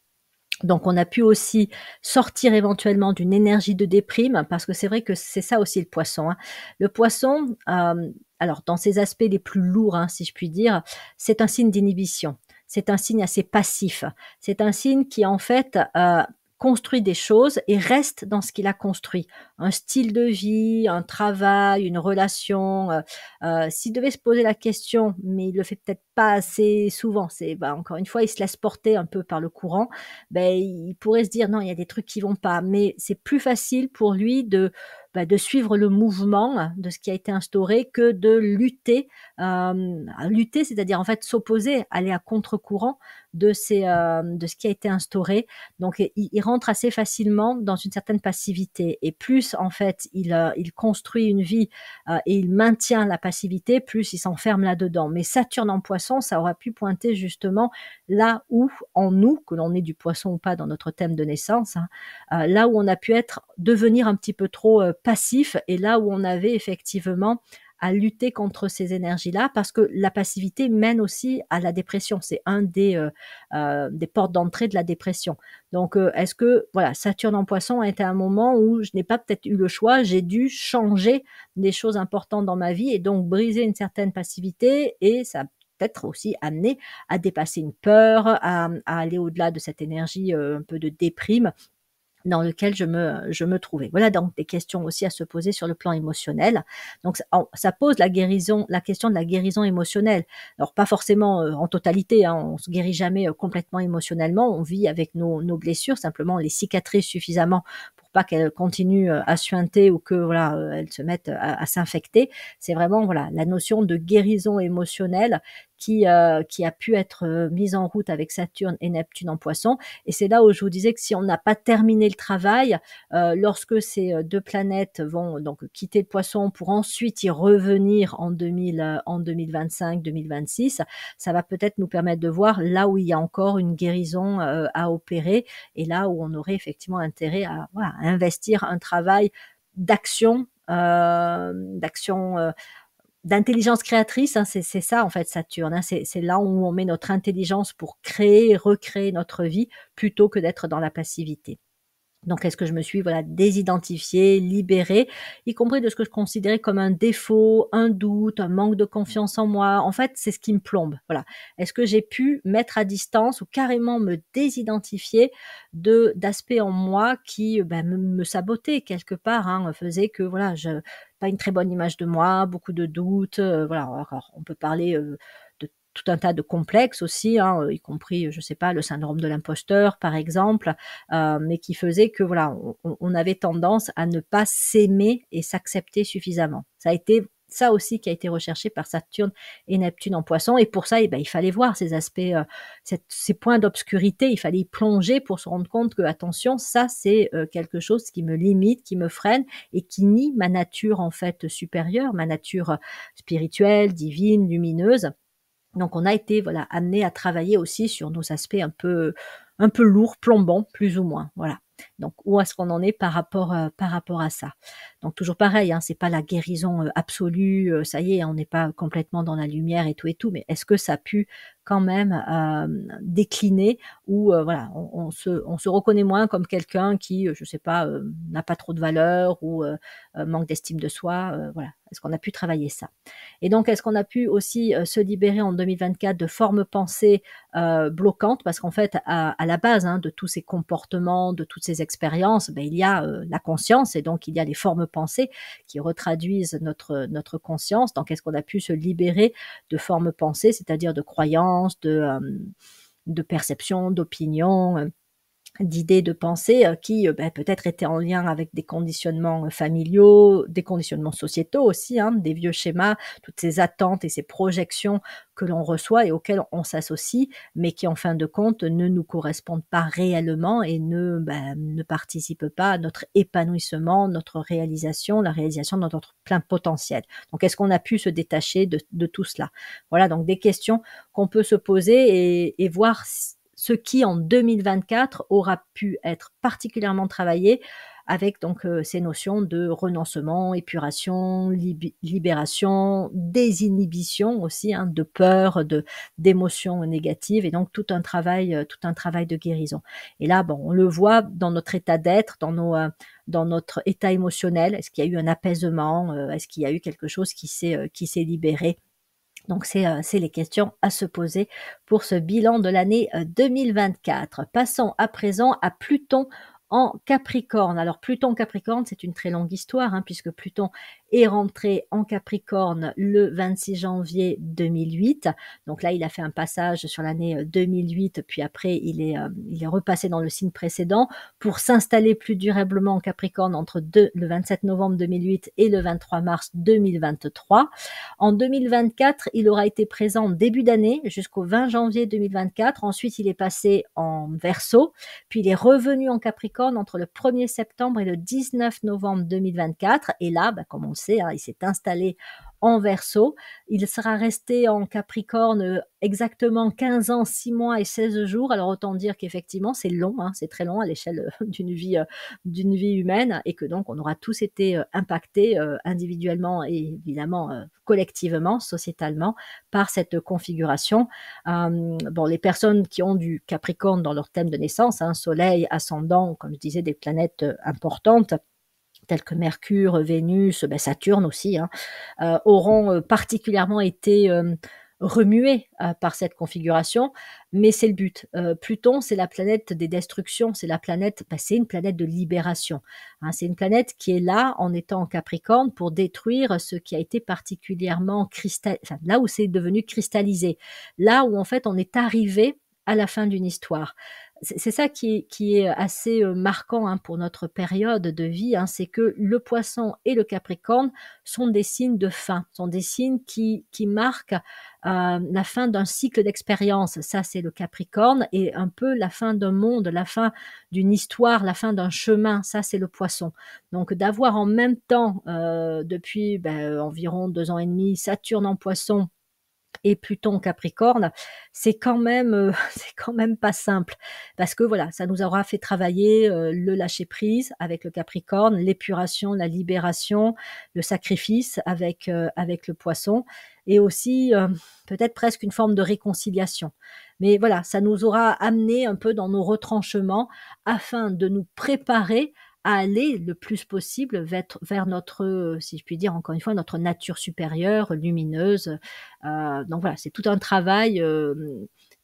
Donc on a pu aussi sortir éventuellement d'une énergie de déprime, parce que c'est vrai que c'est ça aussi le Poisson, hein. Le Poisson, alors dans ses aspects les plus lourds, hein, si je puis dire, c'est un signe d'inhibition. C'est un signe assez passif. C'est un signe qui en fait, construit des choses et reste dans ce qu'il a construit. Un style de vie, un travail, une relation, s'il devait se poser la question, mais il le fait peut-être pas assez souvent, c'est bah, encore une fois, il se laisse porter un peu par le courant, beh, il pourrait se dire: «Non, il y a des trucs qui vont pas», mais c'est plus facile pour lui de suivre le mouvement de ce qui a été instauré que de lutter, lutter, c'est-à-dire, en fait, s'opposer, aller à contre-courant de ce qui a été instauré. Donc il rentre assez facilement dans une certaine passivité et plus, en fait, il construit une vie, et il maintient la passivité, plus il s'enferme là-dedans. Mais Saturne en Poisson, ça aura pu pointer justement là où, en nous, que l'on ait du Poisson ou pas dans notre thème de naissance, hein, là où on a pu devenir un petit peu trop, passif et là où on avait effectivement à lutter contre ces énergies-là parce que la passivité mène aussi à la dépression. C'est un des portes d'entrée de la dépression. Donc, est-ce que voilà, Saturne en Poisson a été un moment où je n'ai pas peut-être eu le choix, j'ai dû changer des choses importantes dans ma vie et donc briser une certaine passivité et ça a peut-être aussi amené à dépasser une peur, à aller au-delà de cette énergie, un peu de déprime dans lequel je me trouvais. Voilà donc des questions aussi à se poser sur le plan émotionnel. Donc ça pose la question de la guérison émotionnelle. Alors pas forcément, en totalité, hein, on se guérit jamais, complètement émotionnellement. On vit avec nos blessures, simplement on les cicatrise suffisamment pour pas qu'elles continuent, à suinter ou que voilà, elles se mettent à s'infecter. C'est vraiment voilà, la notion de guérison émotionnelle qui a pu être, mise en route avec Saturne et Neptune en Poisson. Et c'est là où je vous disais que si on n'a pas terminé le travail, lorsque ces, 2 planètes vont donc quitter le Poisson pour ensuite y revenir en 2025-2026, ça va peut-être nous permettre de voir là où il y a encore une guérison, à opérer et là où on aurait effectivement intérêt à voilà, à investir un travail d'action, d'intelligence créatrice, hein, c'est ça en fait Saturne, hein, c'est là où on met notre intelligence pour créer, recréer notre vie, plutôt que d'être dans la passivité. Donc est-ce que je me suis, voilà, désidentifiée, libérée, y compris de ce que je considérais comme un défaut, un doute, un manque de confiance en moi. En fait, c'est ce qui me plombe, voilà. Est-ce que j'ai pu mettre à distance ou carrément me désidentifier de d'aspects en moi qui, me sabotaient quelque part, hein, faisaient que voilà, je pas une très bonne image de moi, beaucoup de doutes, voilà. Alors on peut parler, de tout un tas de complexes aussi, hein, y compris, je sais pas, le syndrome de l'imposteur par exemple, mais qui faisait que voilà, on avait tendance à ne pas s'aimer et s'accepter suffisamment. Ça a été ça aussi qui a été recherché par Saturne et Neptune en Poisson et pour ça, il fallait voir ces aspects, ces points d'obscurité, il fallait y plonger pour se rendre compte que attention, ça c'est, quelque chose qui me limite, qui me freine et qui nie ma nature en fait supérieure, ma nature, spirituelle, divine, lumineuse. Donc on a été, voilà, amené à travailler aussi sur nos aspects un peu lourds, plombants, plus ou moins, voilà. Donc où est-ce qu'on en est par rapport à ça? Donc toujours pareil, hein, c'est pas la guérison, absolue, ça y est, on n'est pas complètement dans la lumière et tout, mais est-ce que ça a pu quand même, décliner ou voilà, on se reconnaît moins comme quelqu'un qui, je sais pas, n'a pas trop de valeur ou manque d'estime de soi, voilà. Est-ce qu'on a pu travailler ça? Et donc, est-ce qu'on a pu aussi, se libérer en 2024 de formes pensées, bloquantes? Parce qu'en fait, à la base, hein, de tous ces comportements, de toutes ces expériences, il y a, la conscience et donc il y a les formes pensées qui retraduisent notre conscience. Donc est-ce qu'on a pu se libérer de formes pensées, c'est-à-dire de croyances, de perceptions, d'opinions, d'idées, de pensées, qui, peut-être étaient en lien avec des conditionnements, familiaux, des conditionnements sociétaux aussi, hein, des vieux schémas, toutes ces attentes et ces projections que l'on reçoit et auxquelles on s'associe, mais qui en fin de compte ne nous correspondent pas réellement et ne participent pas à notre épanouissement, notre réalisation, la réalisation de notre plein potentiel. Donc est-ce qu'on a pu se détacher de tout cela? Voilà donc des questions qu'on peut se poser et voir ce qui en 2024 aura pu être particulièrement travaillé avec donc ces notions de renoncement, épuration, libération, désinhibition aussi, hein, de peur, d'émotions négatives et donc tout un travail de guérison. Et là, bon, on le voit dans notre état d'être, dans notre état émotionnel. Est-ce qu'il y a eu un apaisement? Est-ce qu'il y a eu quelque chose qui s'est libéré? Donc c'est les questions à se poser pour ce bilan de l'année, 2024. Passons à présent à Pluton en Capricorne. Alors Pluton Capricorne, c'est une très longue histoire, hein, puisque Pluton est rentré en Capricorne le 26 janvier 2008. Donc là, il a fait un passage sur l'année, 2008, puis après il est repassé dans le signe précédent pour s'installer plus durablement en Capricorne entre le 27 novembre 2008 et le 23 mars 2023. En 2024, il aura été présent en début d'année jusqu'au 20 janvier 2024. Ensuite, il est passé en Verseau, puis il est revenu en Capricorne entre le 1er septembre et le 19 novembre 2024. Et là, comme on le sait, hein, il s'est installé en Verseau. Il sera resté en Capricorne exactement 15 ans, 6 mois et 16 jours. Alors autant dire qu'effectivement, c'est long, hein, c'est très long à l'échelle d'une vie humaine et que donc on aura tous été impactés individuellement et évidemment collectivement, sociétalement, par cette configuration. Bon, les personnes qui ont du Capricorne dans leur thème de naissance, hein, Soleil, ascendant, comme je disais, des planètes importantes, tels que Mercure, Vénus, Saturne aussi, hein, auront particulièrement été remués, par cette configuration, mais c'est le but. Pluton, c'est la planète des destructions, c'est la planète c'est une planète de libération, hein. C'est une planète qui est là, en étant en Capricorne, pour détruire ce qui a été particulièrement là où c'est devenu cristallisé. Là où, en fait, on est arrivé à la fin d'une histoire. C'est ça qui est assez, marquant, hein, pour notre période de vie, hein, c'est que le Poisson et le Capricorne sont des signes de fin, sont des signes qui marquent la fin d'un cycle d'expérience. Ça, c'est le Capricorne, et un peu la fin d'un monde, la fin d'une histoire, la fin d'un chemin. Ça, c'est le Poisson. Donc, d'avoir en même temps, depuis environ 2 ans et demi, Saturne en Poisson et Pluton Capricorne, c'est quand même, c'est quand même pas simple. Parce que voilà, ça nous aura fait travailler le lâcher prise avec le Capricorne, l'épuration, la libération, le sacrifice avec le Poisson, et aussi peut-être presque une forme de réconciliation. Mais voilà, ça nous aura amené un peu dans nos retranchements, afin de nous préparer à aller le plus possible vers notre, si je puis dire, encore une fois, notre nature supérieure, lumineuse. Donc voilà, c'est tout un travail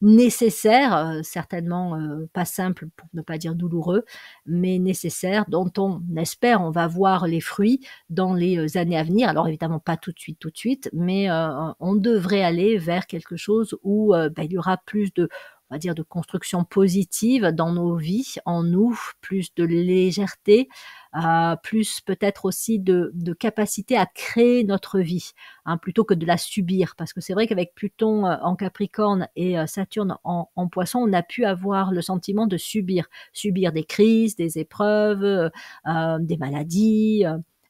nécessaire, certainement pas simple, pour ne pas dire douloureux, mais nécessaire, dont on espère on va voir les fruits dans les années à venir. Alors évidemment pas tout de suite, mais on devrait aller vers quelque chose où il y aura plus de, on va dire, de construction positive dans nos vies, en nous, plus de légèreté, plus peut-être aussi de capacité à créer notre vie, hein, plutôt que de la subir. Parce que c'est vrai qu'avec Pluton en Capricorne et Saturne en Poisson, on a pu avoir le sentiment de subir des crises, des épreuves, des maladies,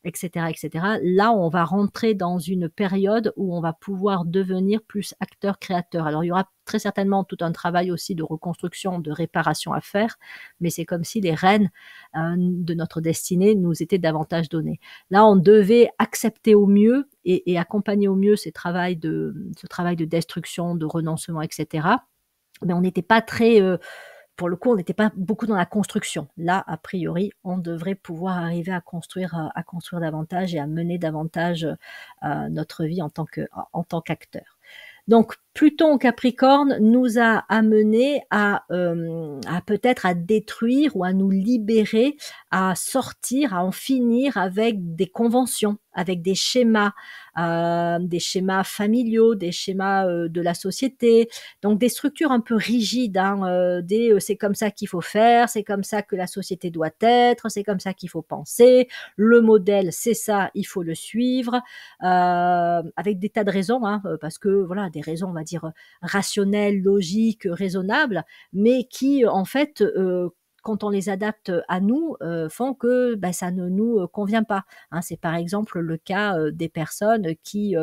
etc., etc. Là, on va rentrer dans une période où on va pouvoir devenir plus acteur-créateur. Alors, il y aura très certainement tout un travail aussi de reconstruction, de réparation à faire, mais c'est comme si les rênes de notre destinée nous étaient davantage données. Là, on devait accepter au mieux et accompagner au mieux ce travail de destruction, de renoncement, etc. Mais on n'était pas très, pour le coup, on n'était pas beaucoup dans la construction. Là, a priori, on devrait pouvoir arriver à construire davantage et à mener davantage notre vie en tant qu'acteur. Donc, Pluton Capricorne nous a amené à peut-être à détruire ou à nous libérer, à sortir, à en finir avec des conventions, avec des schémas familiaux, des schémas de la société, donc des structures un peu rigides, hein, c'est comme ça qu'il faut faire, c'est comme ça que la société doit être, c'est comme ça qu'il faut penser, le modèle c'est ça, il faut le suivre, avec des tas de raisons, hein, parce que voilà, des raisons, on va dire, rationnelles, logiques, raisonnables, mais qui, en fait, quand on les adapte à nous, font que ça ne nous convient pas, hein. C'est par exemple le cas des personnes qui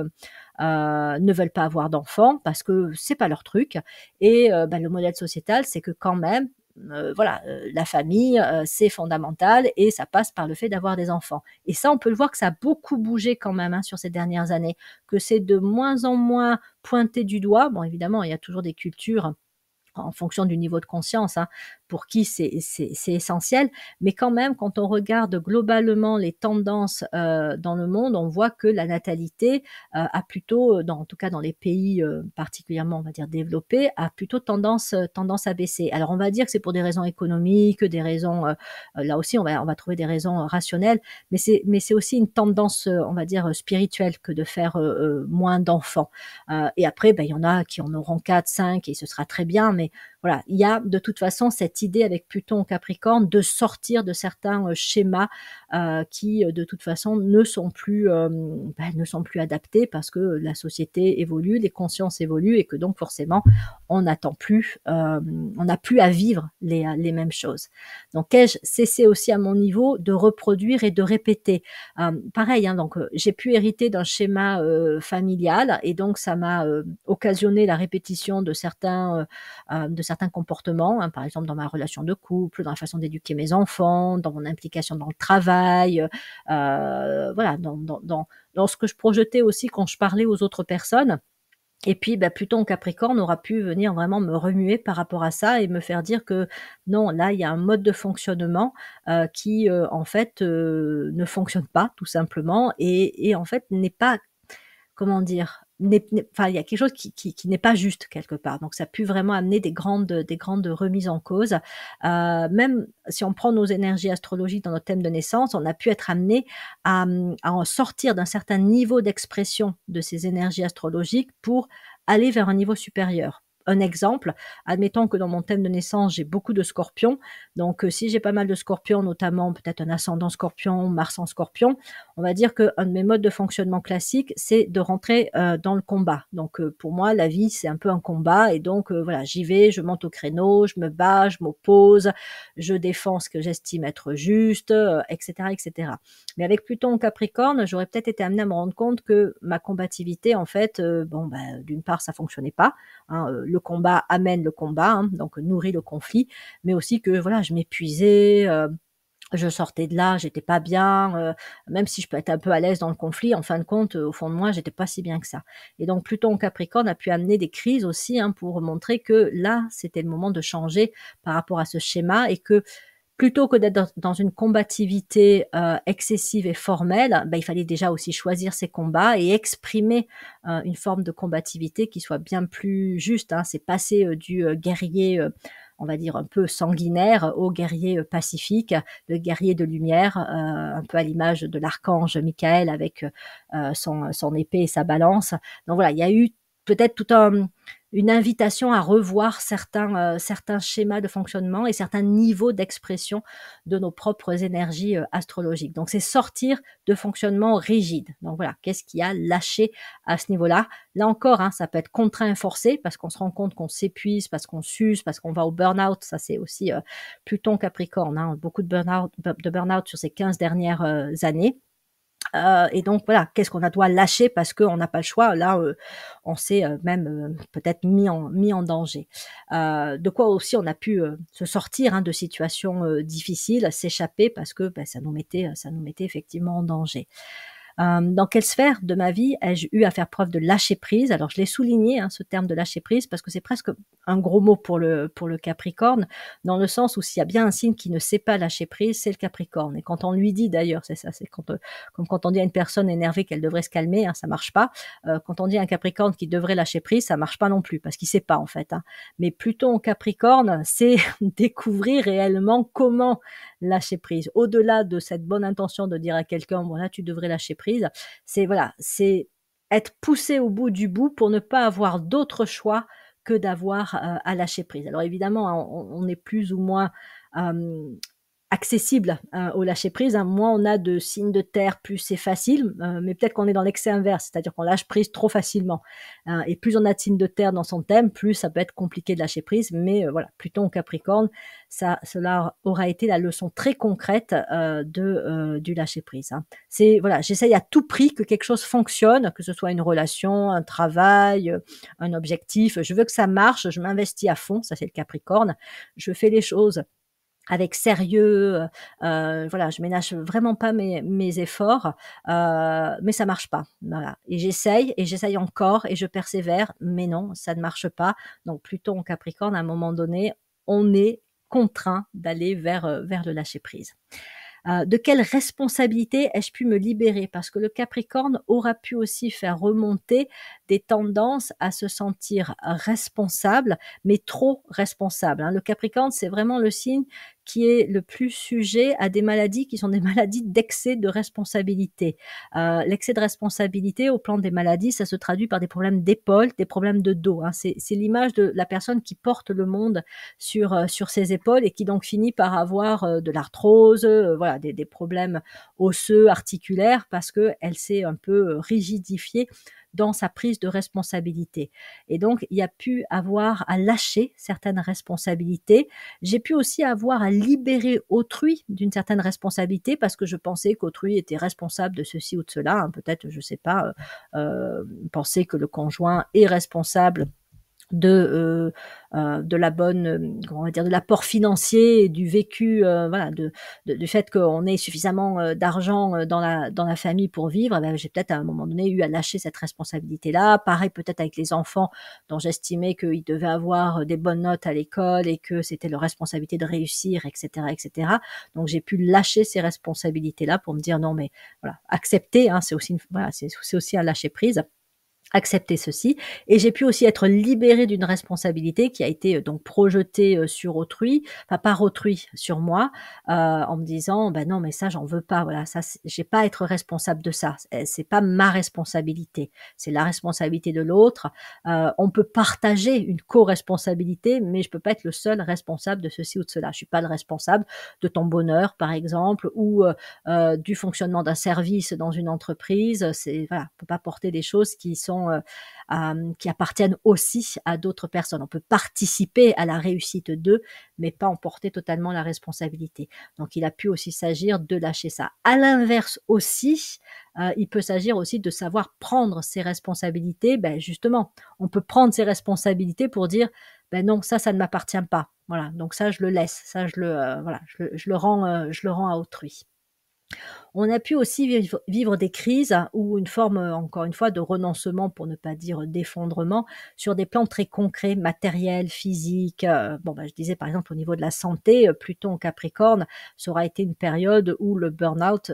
ne veulent pas avoir d'enfants parce que c'est pas leur truc, et le modèle sociétal, c'est que quand même, voilà, la famille, c'est fondamental, et ça passe par le fait d'avoir des enfants. Et ça, on peut le voir que ça a beaucoup bougé quand même, hein, sur ces dernières années, que c'est de moins en moins pointé du doigt. Bon, évidemment, il y a toujours des cultures en fonction du niveau de conscience, hein, pour qui c'est essentiel. Mais quand même, quand on regarde globalement les tendances dans le monde, on voit que la natalité a plutôt, en tout cas dans les pays particulièrement, on va dire, développés, a plutôt tendance à baisser. Alors on va dire que c'est pour des raisons économiques, des raisons, là aussi on va trouver des raisons rationnelles, mais c'est aussi une tendance, on va dire, spirituelle, que de faire moins d'enfants. Et après, il y en a qui en auront 4, 5, et ce sera très bien, mais voilà, il y a de toute façon cette idée avec Pluton en Capricorne de sortir de certains schémas qui, de toute façon, ne sont plus adaptés, parce que la société évolue, les consciences évoluent, et que donc forcément, on n'attend plus, on n'a plus à vivre les mêmes choses. Donc, ai-je cessé aussi à mon niveau de reproduire et de répéter? Pareil, hein, donc j'ai pu hériter d'un schéma familial, et donc ça m'a occasionné la répétition de certains comportements, hein, par exemple dans ma relation de couple, dans la façon d'éduquer mes enfants, dans mon implication dans le travail, voilà, dans ce que je projetais aussi quand je parlais aux autres personnes. Et puis, Pluton en Capricorne aura pu venir vraiment me remuer par rapport à ça, et me faire dire que non, là, il y a un mode de fonctionnement qui, en fait, ne fonctionne pas, tout simplement, et en fait n'est pas, comment dire? enfin, il y a quelque chose qui n'est pas juste quelque part. Donc ça a pu vraiment amener des grandes remises en cause. Même si on prend nos énergies astrologiques dans notre thème de naissance, on a pu être amené à en sortir d'un certain niveau d'expression de ces énergies astrologiques pour aller vers un niveau supérieur. Un exemple, admettons que dans mon thème de naissance, j'ai beaucoup de scorpions. Donc, si j'ai pas mal de scorpions, notamment peut-être un ascendant scorpion, Mars en scorpion, on va dire qu'un de mes modes de fonctionnement classiques, c'est de rentrer dans le combat. Donc, pour moi, la vie, c'est un peu un combat. Et donc, voilà, j'y vais, je monte au créneau, je me bats, je m'oppose, je défends ce que j'estime être juste, etc., etc. Mais avec Pluton en Capricorne, j'aurais peut-être été amenée à me rendre compte que ma combativité, en fait, d'une part, ça fonctionnait pas, hein, le combat amène le combat, hein, donc nourrit le conflit, mais aussi que voilà, je m'épuisais, je sortais de là, j'étais pas bien, même si je peux être un peu à l'aise dans le conflit, en fin de compte, au fond de moi, j'étais pas si bien que ça. Et donc Pluton en Capricorne a pu amener des crises aussi, hein, pour montrer que là, c'était le moment de changer par rapport à ce schéma et que plutôt que d'être dans une combativité excessive et formelle, il fallait déjà aussi choisir ses combats et exprimer une forme de combativité qui soit bien plus juste, hein. C'est passer du guerrier, on va dire un peu sanguinaire, au guerrier pacifique, le guerrier de lumière, un peu à l'image de l'archange Michael avec son épée et sa balance. Donc voilà, il y a eu peut-être une invitation à revoir certains schémas de fonctionnement et certains niveaux d'expression de nos propres énergies astrologiques. Donc, c'est sortir de fonctionnement rigide. Donc, voilà, qu'est-ce qui a lâché à ce niveau-là? Là encore, hein, ça peut être contraint et forcé parce qu'on se rend compte qu'on s'épuise, parce qu'on s'use, parce qu'on va au burn-out. Ça, c'est aussi Pluton Capricorne, hein, beaucoup de burn-out sur ces 15 dernières années. Et donc voilà, qu'est-ce qu'on doit lâcher parce qu'on n'a pas le choix. Là, on s'est même peut-être mis en danger. De quoi aussi on a pu se sortir, hein, de situations difficiles, s'échapper parce que ça nous mettait effectivement en danger. Dans quelle sphère de ma vie ai-je eu à faire preuve de lâcher prise? Alors je l'ai souligné, hein, ce terme de lâcher prise, parce que c'est presque un gros mot pour le Capricorne, dans le sens où s'il y a bien un signe qui ne sait pas lâcher prise, c'est le Capricorne. Et quand on lui dit d'ailleurs, c'est ça, c'est comme quand on dit à une personne énervée qu'elle devrait se calmer, hein, ça marche pas. Quand on dit à un Capricorne qu'il devrait lâcher prise, ça marche pas non plus, parce qu'il sait pas en fait, hein. Mais Pluton au Capricorne, c'est découvrir réellement comment lâcher prise. Au-delà de cette bonne intention de dire à quelqu'un, voilà, tu devrais lâcher prise, c'est être poussé au bout du bout pour ne pas avoir d'autre choix que d'avoir à lâcher prise. Alors évidemment, hein, on est plus ou moins accessible au lâcher prise, hein. Moins on a de signes de terre, plus c'est facile, mais peut-être qu'on est dans l'excès inverse, c'est-à-dire qu'on lâche prise trop facilement, et plus on a de signes de terre dans son thème, plus ça peut être compliqué de lâcher prise. Mais voilà, Pluton au Capricorne, cela aura été la leçon très concrète du lâcher prise, hein. C'est voilà, j'essaye à tout prix que quelque chose fonctionne, que ce soit une relation, un travail, un objectif. Je veux que ça marche, je m'investis à fond, ça c'est le Capricorne. Je fais les choses avec sérieux, voilà, je ménage vraiment pas mes efforts, mais ça marche pas, voilà. Et j'essaye encore et je persévère, mais non, ça ne marche pas. Donc Pluton en Capricorne, à un moment donné, on est contraint d'aller vers le lâcher prise. De quelle responsabilité ai-je pu me libérer? Parce que le Capricorne aura pu aussi faire remonter des tendances à se sentir responsable, mais trop responsable, hein. Le Capricorne, c'est vraiment le signe qui est le plus sujet à des maladies qui sont des maladies d'excès de responsabilité. L'excès de responsabilité au plan des maladies, ça se traduit par des problèmes d'épaule, des problèmes de dos, hein. C'est l'image de la personne qui porte le monde sur ses épaules et qui donc finit par avoir de l'arthrose, voilà, des problèmes osseux, articulaires, parce qu'elle s'est un peu rigidifiée dans sa prise de responsabilité. Et donc, il y a pu avoir à lâcher certaines responsabilités. J'ai pu aussi avoir à libérer autrui d'une certaine responsabilité parce que je pensais qu'autrui était responsable de ceci ou de cela, hein. Peut-être, je sais pas, penser que le conjoint est responsable de la bonne, comment on va dire, de l'apport financier et du vécu, voilà, du fait qu'on ait suffisamment d'argent dans la famille pour vivre. Eh ben, j'ai peut-être à un moment donné eu à lâcher cette responsabilité-là. Pareil peut-être avec les enfants dont j'estimais qu'ils devaient avoir des bonnes notes à l'école et que c'était leur responsabilité de réussir, etc., etc. Donc j'ai pu lâcher ces responsabilités-là pour me dire non mais voilà, accepter, hein, c'est aussi voilà, c'est aussi un lâcher prise. accepter ceci et j'ai pu aussi être libérée d'une responsabilité qui a été, donc projetée, sur autrui, enfin par autrui sur moi, en me disant: «Bah, non mais ça j'en veux pas, voilà, ça c'est j'ai pas à être responsable de ça, c'est pas ma responsabilité, c'est la responsabilité de l'autre». On peut partager une co-responsabilité, mais je peux pas être le seul responsable de ceci ou de cela. Je suis pas le responsable de ton bonheur par exemple ou, du fonctionnement d'un service dans une entreprise, c'est voilà, on peut pas porter des choses qui sont, qui appartiennent aussi à d'autres personnes. On peut participer à la réussite d'eux, mais pas en porter totalement la responsabilité. Donc il a pu aussi s'agir de lâcher ça. À l'inverse aussi, il peut s'agir aussi de savoir prendre ses responsabilités. Ben, justement, on peut prendre ses responsabilités pour dire: «Ben non, ça ne m'appartient pas». Voilà, donc ça je le laisse, ça voilà, je le rends à autrui. On a pu aussi vivre des crises ou une forme, encore une fois, de renoncement, pour ne pas dire d'effondrement, sur des plans très concrets, matériels, physiques. Bon, bah, je disais par exemple au niveau de la santé, Pluton en Capricorne, ça aura été une période où le burn-out,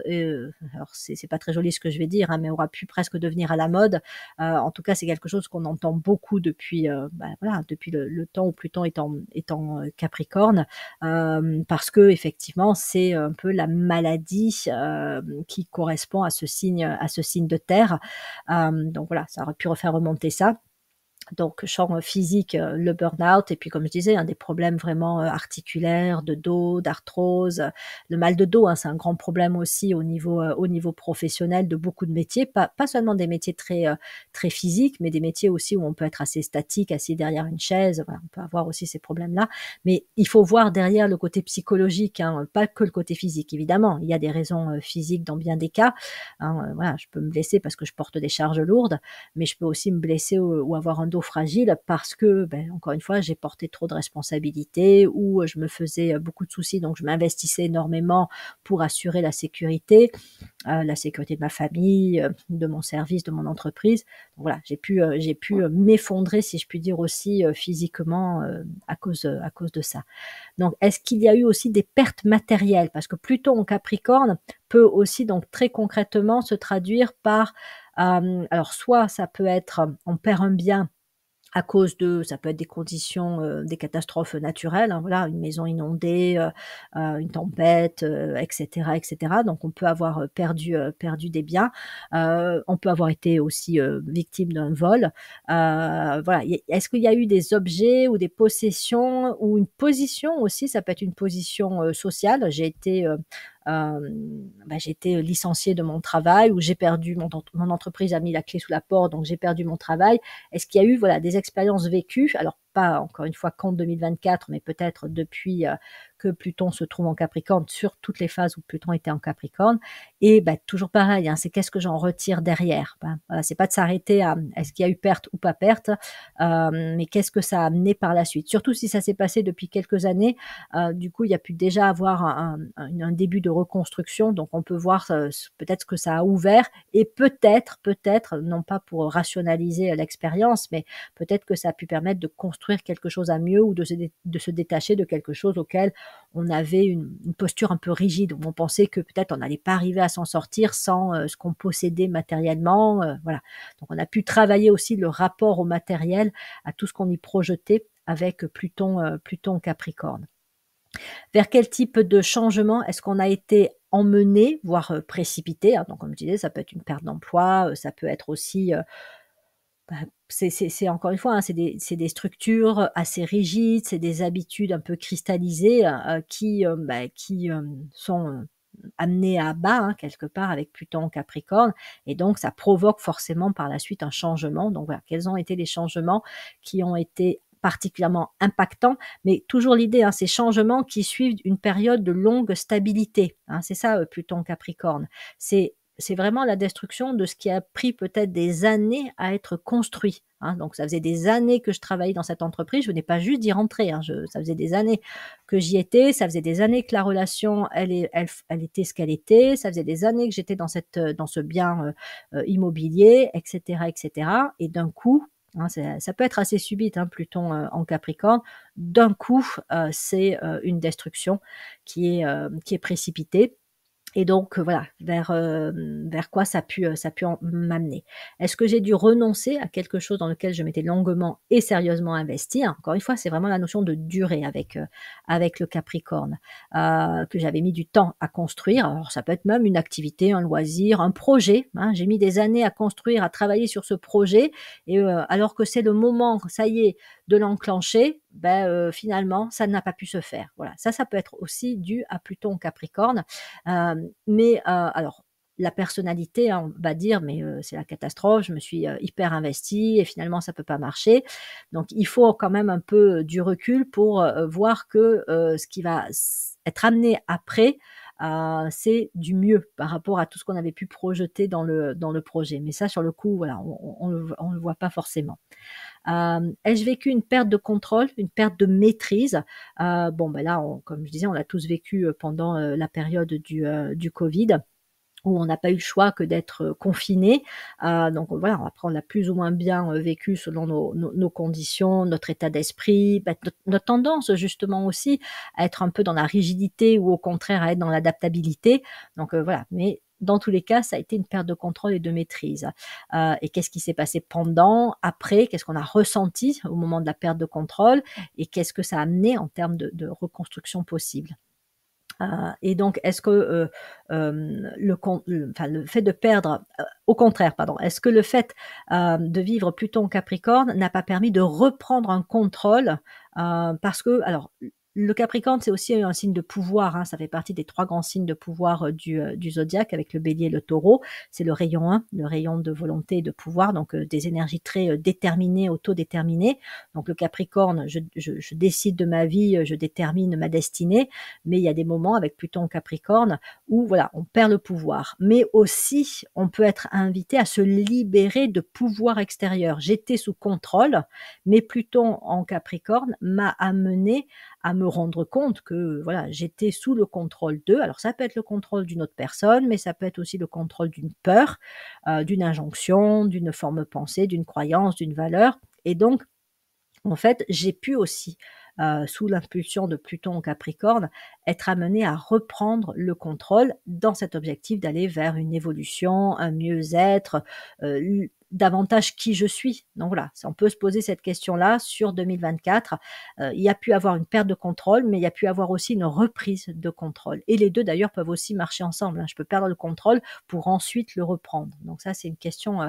alors c'est pas très joli ce que je vais dire, hein, mais aura pu presque devenir à la mode. En tout cas, c'est quelque chose qu'on entend beaucoup depuis, bah, voilà, depuis le temps où Pluton est en Capricorne. Parce que effectivement, c'est un peu la maladie, qui correspond à ce signe de terre. Donc voilà, ça aurait pu refaire remonter ça. Donc champ physique, le burn-out et puis comme je disais, hein, des problèmes vraiment, articulaires, de dos, d'arthrose, le mal de dos, hein, c'est un grand problème aussi au niveau professionnel de beaucoup de métiers, pas seulement des métiers très physiques, mais des métiers aussi où on peut être assez statique, assis derrière une chaise, voilà, on peut avoir aussi ces problèmes-là. Mais il faut voir derrière le côté psychologique, hein, pas que le côté physique évidemment. Il y a des raisons, physiques dans bien des cas, hein, voilà, je peux me blesser parce que je porte des charges lourdes, mais je peux aussi me blesser ou avoir un dos fragile parce que, ben, encore une fois, j'ai porté trop de responsabilités ou je me faisais, beaucoup de soucis, donc je m'investissais énormément pour assurer la sécurité de ma famille, de mon service, de mon entreprise. Donc voilà, j'ai pu, m'effondrer, si je puis dire aussi, physiquement, à cause de ça. Donc est-ce qu'il y a eu aussi des pertes matérielles? Parce que Pluton en Capricorne peut aussi donc très concrètement se traduire par, alors soit ça peut être, on perd un bien à cause de ça peut être des conditions, des catastrophes naturelles, hein, voilà, une maison inondée, une tempête, et cetera. Donc on peut avoir, perdu des biens. On peut avoir été aussi, victime d'un vol. Voilà, est-ce qu'il y a eu des objets ou des possessions ou une position aussi? Ça peut être une position, sociale. J'ai été licenciée de mon travail ou j'ai perdu mon entreprise a mis la clé sous la porte, donc j'ai perdu mon travail. Est-ce qu'il y a eu, voilà, des expériences vécues? Alors pas encore une fois qu'en 2024, mais peut-être depuis, que Pluton se trouve en Capricorne, sur toutes les phases où Pluton était en Capricorne et bah, toujours pareil, hein, c'est qu'est-ce que j'en retire derrière? Ben, voilà, c'est pas de s'arrêter à, est-ce qu'il y a eu perte ou pas perte? Mais qu'est-ce que ça a amené par la suite? Surtout si ça s'est passé depuis quelques années, du coup, il y a pu déjà avoir un début de reconstruction, donc on peut voir, peut-être ce que ça a ouvert et peut-être, non pas pour rationaliser l'expérience, mais peut-être que ça a pu permettre de construire quelque chose à mieux ou de se détacher de quelque chose auquel on avait une posture un peu rigide, où on pensait que peut-être on n'allait pas arriver à s'en sortir sans, ce qu'on possédait matériellement, voilà. Donc on a pu travailler aussi le rapport au matériel, à tout ce qu'on y projetait avec Pluton, Pluton Capricorne. Vers quel type de changement est-ce qu'on a été emmené, voire, précipité, hein? Donc comme je disais, ça peut être une perte d'emploi, ça peut être aussi, bah, c'est encore une fois, hein, c'est des structures assez rigides, c'est des habitudes un peu cristallisées, qui, sont, amenées à bas, hein, quelque part avec Pluton en Capricorne et donc ça provoque forcément par la suite un changement. Donc voilà, quels ont été les changements qui ont été particulièrement impactants? Mais toujours l'idée, hein, ces changements qui suivent une période de longue stabilité, hein, c'est ça, Pluton en Capricorne. C'est vraiment la destruction de ce qui a pris peut-être des années à être construit, hein. Donc ça faisait des années que je travaillais dans cette entreprise, je venais pas juste d'y rentrer, hein, je ça faisait des années que j'y étais, ça faisait des années que la relation, elle était ce qu'elle était, ça faisait des années que j'étais dans ce bien, immobilier et cetera et d'un coup, hein, ça peut être assez subite, hein, Pluton, en Capricorne. D'un coup, c'est, une destruction qui est précipitée Et donc, voilà, vers quoi ça a pu en m'amener. Est-ce que j'ai dû renoncer à quelque chose dans lequel je m'étais longuement et sérieusement investie? Encore une fois, c'est vraiment la notion de durée avec le Capricorne, que j'avais mis du temps à construire. Alors ça peut être même une activité, un loisir, un projet, hein. J'ai mis des années à construire, à travailler sur ce projet et alors que c'est le moment, ça y est, de l'enclencher, finalement, ça n'a pas pu se faire. Voilà, ça peut être aussi dû à Pluton Capricorne. Alors la personnalité, hein, on va dire: «Mais c'est la catastrophe, je me suis, hyper investie et finalement ça peut pas marcher». Donc il faut quand même un peu du recul pour, voir que, ce qui va être amené après, c'est du mieux par rapport à tout ce qu'on avait pu projeter dans le projet. Mais ça, sur le coup, voilà, on le voit pas forcément. Ai-je vécu une perte de contrôle, une perte de maîtrise? Bon, là, comme je disais, on l'a tous vécu, pendant, la période du covid, où on n'a pas eu le choix que d'être, confinés. Donc voilà, après on l'a plus ou moins bien, vécu selon nos conditions, notre état d'esprit, notre tendance justement aussi à être un peu dans la rigidité ou au contraire à être dans l'adaptabilité. Donc voilà, mais dans tous les cas, ça a été une perte de contrôle et de maîtrise. Et qu'est-ce qui s'est passé pendant, après? Qu'est-ce qu'on a ressenti au moment de la perte de contrôle? Et qu'est-ce que ça a amené en termes de reconstruction possible? Et donc est-ce que, le fait de perdre, au contraire, pardon, est-ce que le fait, de vivre Pluton Capricorne n'a pas permis de reprendre un contrôle? Parce que alors, le Capricorne, c'est aussi un signe de pouvoir, hein, ça fait partie des 3 grands signes de pouvoir, du zodiaque avec le Bélier et le Taureau. C'est le rayon 1, le rayon de volonté et de pouvoir, donc des énergies très, déterminées, autodéterminées. Donc le Capricorne, je décide de ma vie, je détermine ma destinée, mais il y a des moments avec Pluton en Capricorne où voilà, on perd le pouvoir. Mais aussi, on peut être invité à se libérer de pouvoir extérieur. J'étais sous contrôle, mais Pluton en Capricorne m'a amené à me rendre compte que voilà, j'étais sous le contrôle d'eux. Alors ça peut être le contrôle d'une autre personne, mais ça peut être aussi le contrôle d'une peur, d'une injonction, d'une forme pensée, d'une croyance, d'une valeur. Et donc, en fait, j'ai pu aussi, sous l'impulsion de Pluton en Capricorne, être amenée à reprendre le contrôle dans cet objectif d'aller vers une évolution, un mieux-être, l davantage qui je suis. Donc voilà, on peut se poser cette question-là sur 2024. Il y a pu avoir une perte de contrôle, mais il y a pu avoir aussi une reprise de contrôle et les 2 d'ailleurs peuvent aussi marcher ensemble, hein. Je peux perdre le contrôle pour ensuite le reprendre. Donc ça, c'est une question,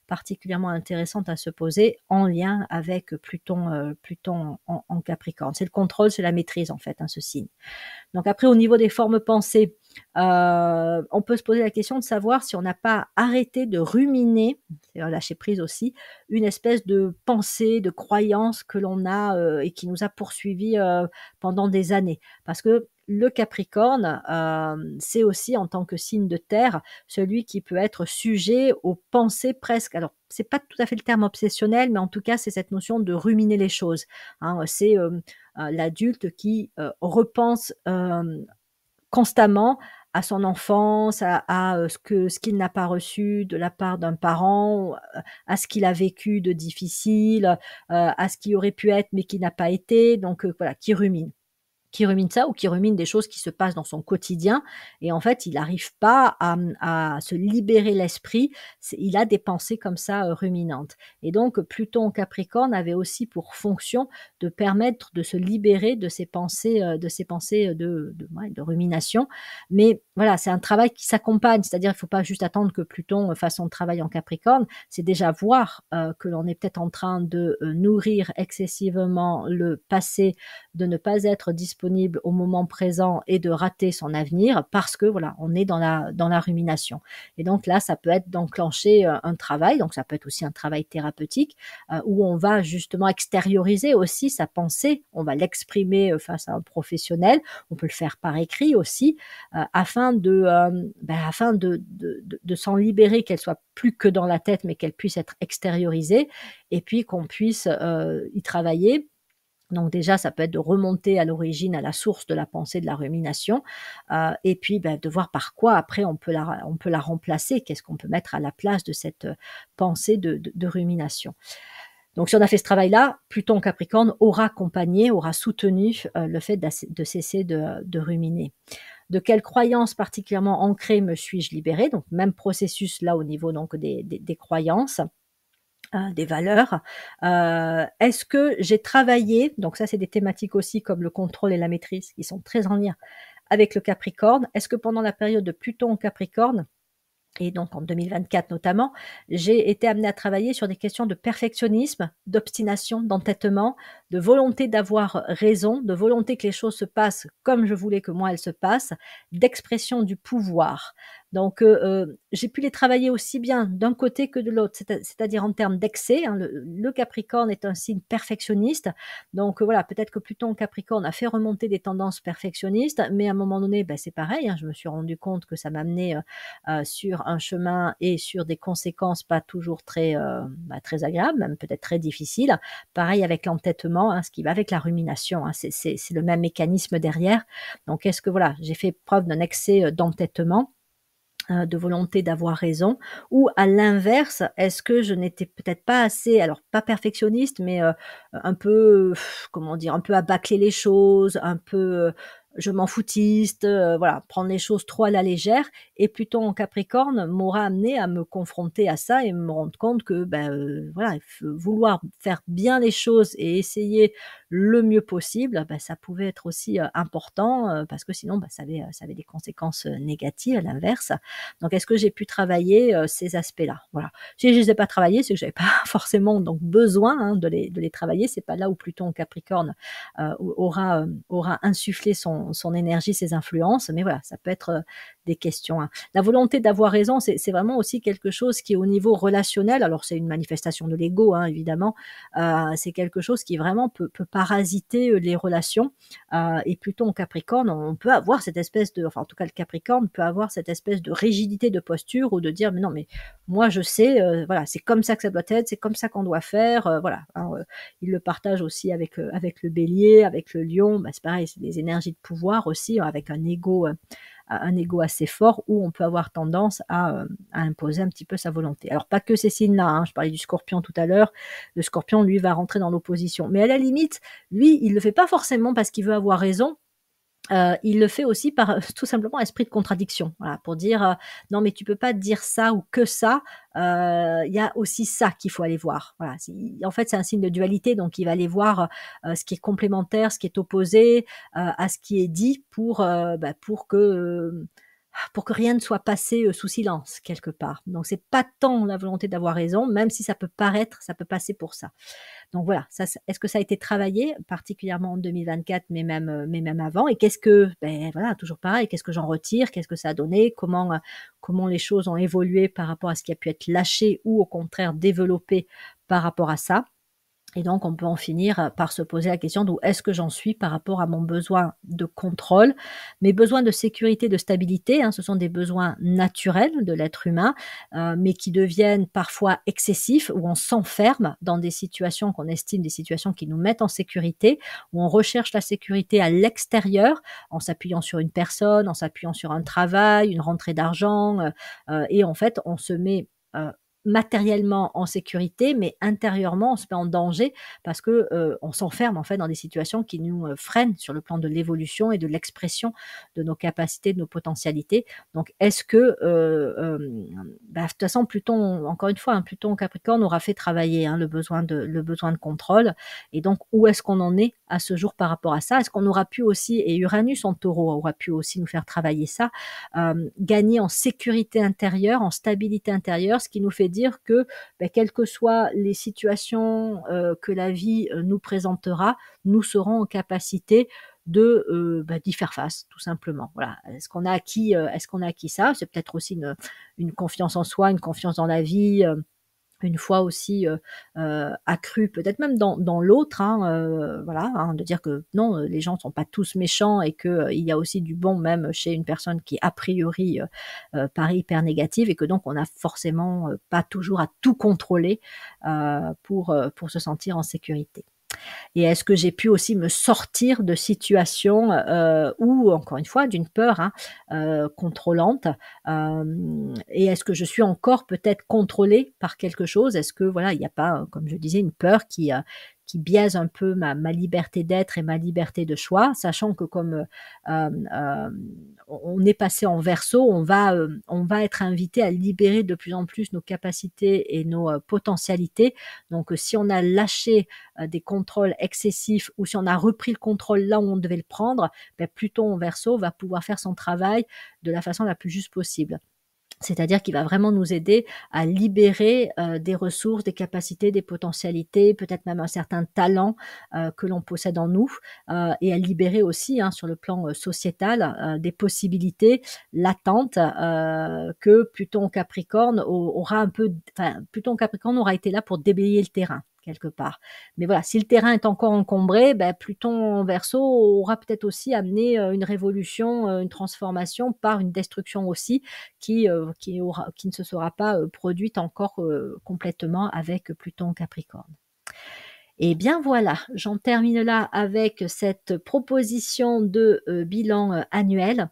particulièrement intéressante à se poser en lien avec Pluton en Capricorne. C'est le contrôle, c'est la maîtrise en fait, hein, ce signe. Donc après au niveau des formes pensées, on peut se poser la question de savoir si on n'a pas arrêté de ruminer, c'est lâcher prise aussi, une espèce de pensée, de croyance que l'on a, et qui nous a poursuivis, pendant des années. Parce que le Capricorne, c'est aussi en tant que signe de terre, celui qui peut être sujet aux pensées presque alors c'est pas tout à fait le terme obsessionnel, mais en tout cas c'est cette notion de ruminer les choses, hein. C'est, l'adulte qui, repense, constamment à son enfance, ce qu'il n'a pas reçu de la part d'un parent, à ce qu'il a vécu de difficile, à ce qui aurait pu être mais qui n'a pas été, donc voilà, qui rumine ça ou qui rumine des choses qui se passent dans son quotidien et en fait, il n'arrive pas à se libérer l'esprit. Il a des pensées comme ça, ruminantes et donc Pluton en Capricorne avait aussi pour fonction de permettre de se libérer de ces pensées, ouais, de rumination. Mais voilà, c'est un travail qui s'accompagne, c'est-à-dire il ne faut pas juste attendre que Pluton fasse son travail en Capricorne, c'est déjà voir, que l'on est peut-être en train de, nourrir excessivement le passé, de ne pas être disponible au moment présent et de rater son avenir parce que voilà, on est dans la rumination. Et donc là, ça peut être d'enclencher, un travail, donc ça peut être aussi un travail thérapeutique, où on va justement extérioriser aussi sa pensée, on va l'exprimer, face à un professionnel, on peut le faire par écrit aussi, afin de s'en libérer, qu'elle soit plus que dans la tête, mais qu'elle puisse être extériorisée et puis qu'on puisse, y travailler. Donc déjà, ça peut être de remonter à l'origine, à la source de la pensée, de la rumination, et puis, de voir par quoi après on peut la remplacer. Qu'est-ce qu'on peut mettre à la place de cette, pensée de rumination? Donc si on a fait ce travail-là, Pluton en Capricorne aura accompagné, aura soutenu, le fait de cesser de ruminer. De quelles croyances particulièrement ancrées me suis-je libérée? Donc même processus là au niveau donc des croyances, des valeurs. Est-ce que j'ai travaillé, donc ça c'est des thématiques aussi comme le contrôle et la maîtrise qui sont très en lien avec le Capricorne. Est-ce que pendant la période de Pluton au Capricorne, et donc en 2024 notamment, j'ai été amenée à travailler sur des questions de perfectionnisme, d'obstination, d'entêtement, de volonté d'avoir raison, de volonté que les choses se passent comme je voulais que moi elles se passent, d'expression du pouvoir. Donc j'ai pu les travailler aussi bien d'un côté que de l'autre, c'est-à-dire en termes d'excès, hein. Le Capricorne est un signe perfectionniste, donc voilà, peut-être que Pluton Capricorne a fait remonter des tendances perfectionnistes, mais à un moment donné, ben, c'est pareil, hein, je me suis rendu compte que ça m'amenait sur un chemin et sur des conséquences pas toujours très, très agréables, même peut-être très difficiles. Pareil avec l'entêtement, hein, ce qui va avec la rumination, hein, c'est le même mécanisme derrière. Donc est-ce que voilà, j'ai fait preuve d'un excès, d'entêtement, de volonté d'avoir raison, ou à l'inverse, est-ce que je n'étais peut-être pas assez, alors pas perfectionniste, mais un peu, comment dire? Un peu à bâcler les choses, un peu, je m'en foutiste, voilà, prendre les choses trop à la légère, et Pluton en Capricorne m'aura amené à me confronter à ça et me rendre compte que, ben, voilà, il faut vouloir faire bien les choses et essayer le mieux possible, bah, ça pouvait être aussi, important, parce que sinon, bah, ça avait des conséquences, négatives à l'inverse. Donc est-ce que j'ai pu travailler, ces aspects-là? Voilà. Si je les ai pas travaillés, c'est que j'avais pas forcément donc besoin, hein, de les travailler. C'est pas là où Pluton en Capricorne, aura insufflé son énergie, ses influences, mais voilà, ça peut être, des questions, hein. La volonté d'avoir raison, c'est vraiment aussi quelque chose qui est au niveau relationnel. Alors c'est une manifestation de l'ego, hein, évidemment, c'est quelque chose qui vraiment peut parasiter, les relations, et Pluton en Capricorne, on peut avoir cette espèce de, enfin en tout cas le Capricorne peut avoir cette espèce de rigidité de posture ou de dire: «Mais non, mais moi je sais, voilà, c'est comme ça que ça doit être, c'est comme ça qu'on doit faire», voilà, hein, il le partage aussi avec le Bélier, avec le Lion, bah, c'est pareil, c'est des énergies de pouvoir aussi, avec un ego assez fort où on peut avoir tendance à imposer un petit peu sa volonté. Alors pas que ces signes-là, hein, je parlais du Scorpion tout à l'heure, le Scorpion lui va rentrer dans l'opposition. Mais à la limite, lui, il le fait pas forcément parce qu'il veut avoir raison, il le fait aussi par, tout simplement esprit de contradiction. Voilà, pour dire, «Non mais tu peux pas dire ça ou que ça, il y a aussi ça qu'il faut aller voir». Voilà, en fait, c'est un signe de dualité, donc il va aller voir, ce qui est complémentaire, ce qui est opposé, à ce qui est dit pour que rien ne soit passé, sous silence quelque part. Donc c'est pas tant la volonté d'avoir raison, même si ça peut passer pour ça. Donc voilà, ça est-ce que ça a été travaillé, particulièrement en 2024, mais même avant? Et qu'est-ce que, beh, voilà, toujours pareil, qu'est-ce que j'en retire? Qu'est-ce que ça a donné? Comment les choses ont évolué par rapport à ce qui a pu être lâché ou au contraire développé par rapport à ça? Et donc, on peut en finir par se poser la question d'où est-ce que j'en suis par rapport à mon besoin de contrôle, mes besoins de sécurité, de stabilité, hein, ce sont des besoins naturels de l'être humain, mais qui deviennent parfois excessifs, où on s'enferme dans des situations qu'on estime des situations qui nous mettent en sécurité, où on recherche la sécurité à l'extérieur, en s'appuyant sur une personne, en s'appuyant sur un travail, une rentrée d'argent, et en fait, on se met, heu, matériellement en sécurité, mais intérieurement, on se met en danger parce que, on s'enferme en fait dans des situations qui nous, freinent sur le plan de l'évolution et de l'expression de nos capacités, de nos potentialités. Donc est-ce que, de toute façon Pluton, encore une fois, hein, Pluton Capricorne aura fait travailler, hein, le besoin de contrôle, et donc où est-ce qu'on en est à ce jour par rapport à ça? Est-ce qu'on aura pu aussi, et Uranus en Taureau aura pu aussi nous faire travailler ça, gagner en sécurité intérieure, en stabilité intérieure, ce qui nous fait dire que, quelles que soient les situations, que la vie, nous présentera, nous serons en capacité d'y faire face, tout simplement. Voilà. Est-ce qu'on a acquis ça? C'est peut-être aussi une confiance en soi, une confiance dans la vie, une foi aussi, accrue, peut-être même dans l'autre, hein, voilà, hein, de dire que non, les gens ne sont pas tous méchants et que, il y a aussi du bon même chez une personne qui a priori, paraît hyper négative, et que donc on a forcément, pas toujours à tout contrôler, pour se sentir en sécurité. Et est-ce que j'ai pu aussi me sortir de situations, où encore une fois d'une peur, hein, contrôlante, et est-ce que je suis encore peut-être contrôlée par quelque chose? Est-ce que voilà, il n'y a pas, comme je disais, une peur qui biaise un peu ma liberté d'être et ma liberté de choix, sachant que comme, on est passé en Verseau, on va être invité à libérer de plus en plus nos capacités et nos, potentialités. Donc, si on a lâché, des contrôles excessifs ou si on a repris le contrôle là où on devait le prendre, Pluton en Verseau va pouvoir faire son travail de la façon la plus juste possible. C'est-à-dire qu'il va vraiment nous aider à libérer, des ressources, des capacités, des potentialités, peut-être même un certain talent, que l'on possède en nous, et à libérer aussi, hein, sur le plan, sociétal, des possibilités latentes, que Pluton en Capricorne aura un peu, enfin, Pluton en Capricorne aura été là pour déblayer le terrain, quelque part. Mais voilà, si le terrain est encore encombré, Pluton en Verseau aura peut-être aussi amené, une révolution, une transformation par une destruction aussi, qui ne se sera pas, produite encore, complètement avec Pluton en Capricorne. Et bien voilà, j'en termine là avec cette proposition de, bilan, annuel.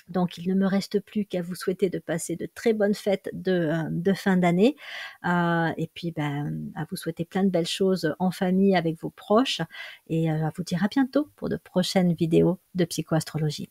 Donc il ne me reste plus qu'à vous souhaiter de passer de très bonnes fêtes de fin d'année, et puis, à vous souhaiter plein de belles choses en famille avec vos proches et à vous dire à bientôt pour de prochaines vidéos de psychoastrologie.